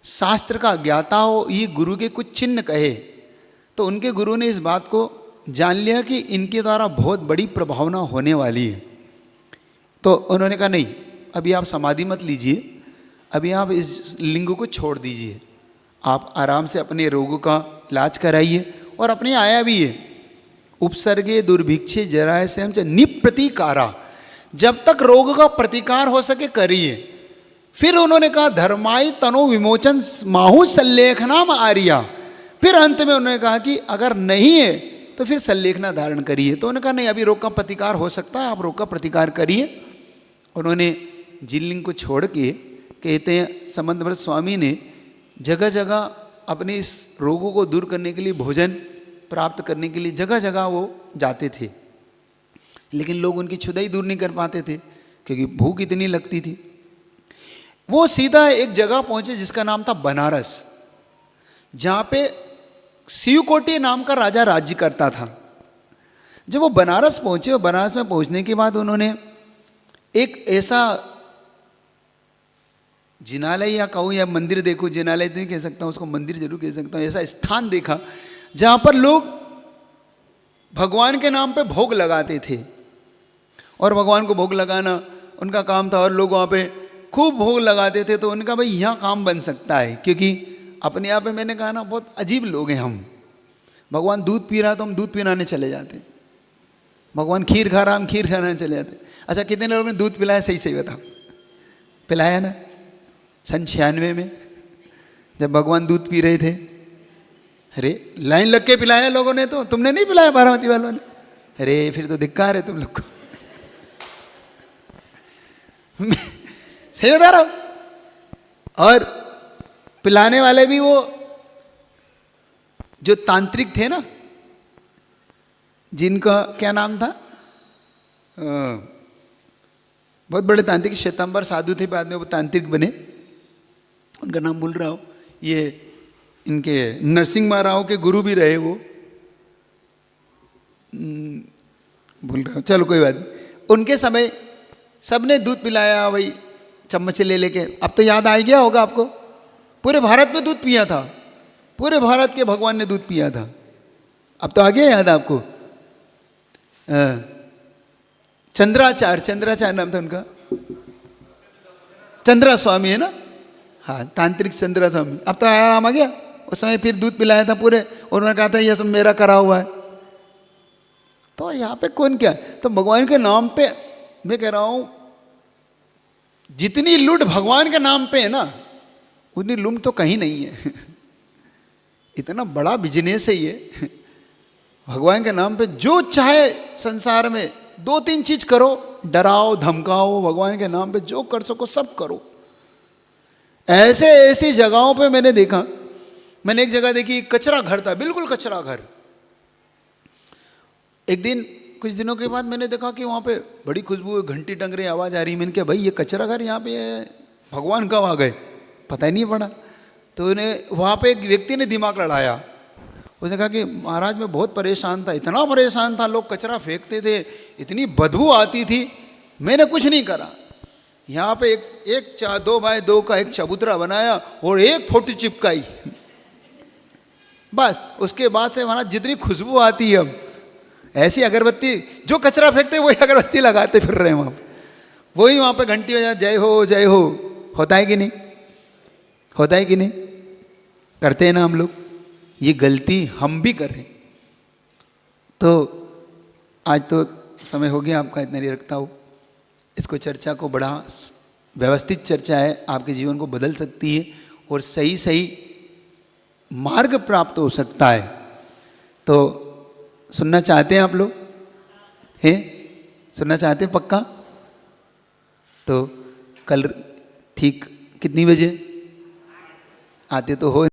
शास्त्र का ज्ञाता हो। ये गुरु के कुछ चिन्ह कहे तो उनके गुरु ने इस बात को जान लिया कि इनके द्वारा बहुत बड़ी प्रभावना होने वाली है। तो उन्होंने कहा नहीं, अभी आप समाधि मत लीजिए, अभी आप इस लिंग को छोड़ दीजिए, आप आराम से अपने रोगों का इलाज कराइए। और अपने आया भी है, उपसर्गे दुर्भिक्षे जराय से हम निप्रतिकारा, जब तक रोग का प्रतिकार हो सके करिए। फिर उन्होंने कहा धर्माई तनो विमोचन माहु सल्लेखनाम आर्या। फिर अंत में उन्होंने कहा कि अगर नहीं है तो फिर सल्लेखना धारण करिए। तो उन्होंने कहा नहीं, अभी रोग का प्रतिकार हो सकता है, आप रोग का प्रतिकार करिए। उन्होंने जिनलिंग को छोड़ के, कहते हैं समंतवत स्वामी ने जगह जगह अपने इस रोगों को दूर करने के लिए, भोजन प्राप्त करने के लिए जगह जगह वो जाते थे, लेकिन लोग उनकी क्षुधाई दूर नहीं कर पाते थे क्योंकि भूख इतनी लगती थी। वो सीधा एक जगह पहुंचे जिसका नाम था बनारस, जहाँ पे शिवकोटी नाम का राजा राज्य करता था। जब वो बनारस पहुंचे, और बनारस में पहुंचने के बाद उन्होंने एक ऐसा जिनालय या कहूँ या मंदिर देखो, जिनालय तो नहीं कह सकता, उसको मंदिर जरूर कह सकता हूँ, ऐसा स्थान देखा जहाँ पर लोग भगवान के नाम पे भोग लगाते थे। और भगवान को भोग लगाना उनका काम था, और लोग वहाँ पे खूब भोग लगाते थे। तो उनका भाई यहाँ काम बन सकता है, क्योंकि अपने आप में मैंने कहा ना, बहुत अजीब लोग हैं हम। भगवान दूध पी रहा तो हम दूध पिलाने चले जाते हैं, भगवान खीर खा रहा हम खीर खाने चले जाते हैं। अच्छा, कितने लोगों ने दूध पिलाया? सही सही बताओ, पिलाया ना? सन 96 में जब भगवान दूध पी रहे थे, अरे लाइन लग के पिलाया लोगों ने, तो तुमने नहीं पिलाया बारामती वालों ने? अरे फिर तो धिक्कार है तुम लोग को। सही बता रहा हूं। और पिलाने वाले भी वो जो तांत्रिक थे ना, जिनका क्या नाम था, बहुत बड़े तांत्रिक, श्वेतांबर साधु थे, बाद में वो तांत्रिक बने, उनका नाम भूल रहा हूँ। ये इनके नरसिंह राव के गुरु भी रहे वो, भूल रहा हूँ, चलो कोई बात नहीं। उनके समय सबने दूध पिलाया, वही चम्मच ले लेके। अब तो याद आ गया होगा आपको, पूरे भारत में दूध पिया था। पूरे भारत के भगवान ने दूध पिया था। अब तो आ गया याद आपको। चंद्राचार्य नाम था उनका, चंद्रा स्वामी है ना, हाँ तांत्रिक चंद्रा स्वामी। अब तो आराम आ गया। उस समय फिर दूध पिलाया था पूरे, और उन्होंने कहा था यह सब मेरा करा हुआ है। तो यहाँ पे कौन क्या, तो भगवान के नाम पे मैं कह रहा हूँ जितनी लूट भगवान के नाम पे है ना, उतनी लूट तो कहीं नहीं है। इतना बड़ा बिजनेस है ये। भगवान के नाम पे जो चाहे संसार में 2-3 चीज करो, डराओ धमकाओ, भगवान के नाम पे जो कर सको सब करो। ऐसे ऐसी जगहों पे मैंने देखा, मैंने एक जगह देखी कचरा घर था, बिल्कुल कचरा घर। एक दिन कुछ दिनों के बाद मैंने देखा कि वहाँ पे बड़ी खुशबू, घंटी टंग रही, आवाज़ आ रही। मैंने कहा भाई ये कचरा घर यहाँ पे है, भगवान कब आ गए, पता ही नहीं पड़ा। तो उन्हें वहाँ पे एक व्यक्ति ने दिमाग लड़ाया। उसने कहा कि महाराज मैं बहुत परेशान था, इतना परेशान था, लोग कचरा फेंकते थे, इतनी बदबू आती थी, मैंने कुछ नहीं करा। यहाँ पे एक 2x2 का एक चबूतरा बनाया और एक फोटो चिपकाई, बस। उसके बाद से महाराज जितनी खुशबू आती है, अब ऐसी अगरबत्ती, जो कचरा फेंकते वही अगरबत्ती लगाते फिर रहे हैं वहाँ पे, वही वहाँ पे घंटी बजा जय हो जय हो। होता है कि नहीं, होता है कि नहीं, करते हैं ना हम लोग। ये गलती हम भी करें। तो आज तो समय हो गया आपका, इतना नहीं रखता हूँ इसको। चर्चा को बड़ा व्यवस्थित चर्चा है, आपके जीवन को बदल सकती है और सही सही मार्ग प्राप्त हो सकता है। तो सुनना चाहते हैं आप लोग, हैं सुनना चाहते हैं पक्का? तो कल ठीक कितनी बजे आते तो हो।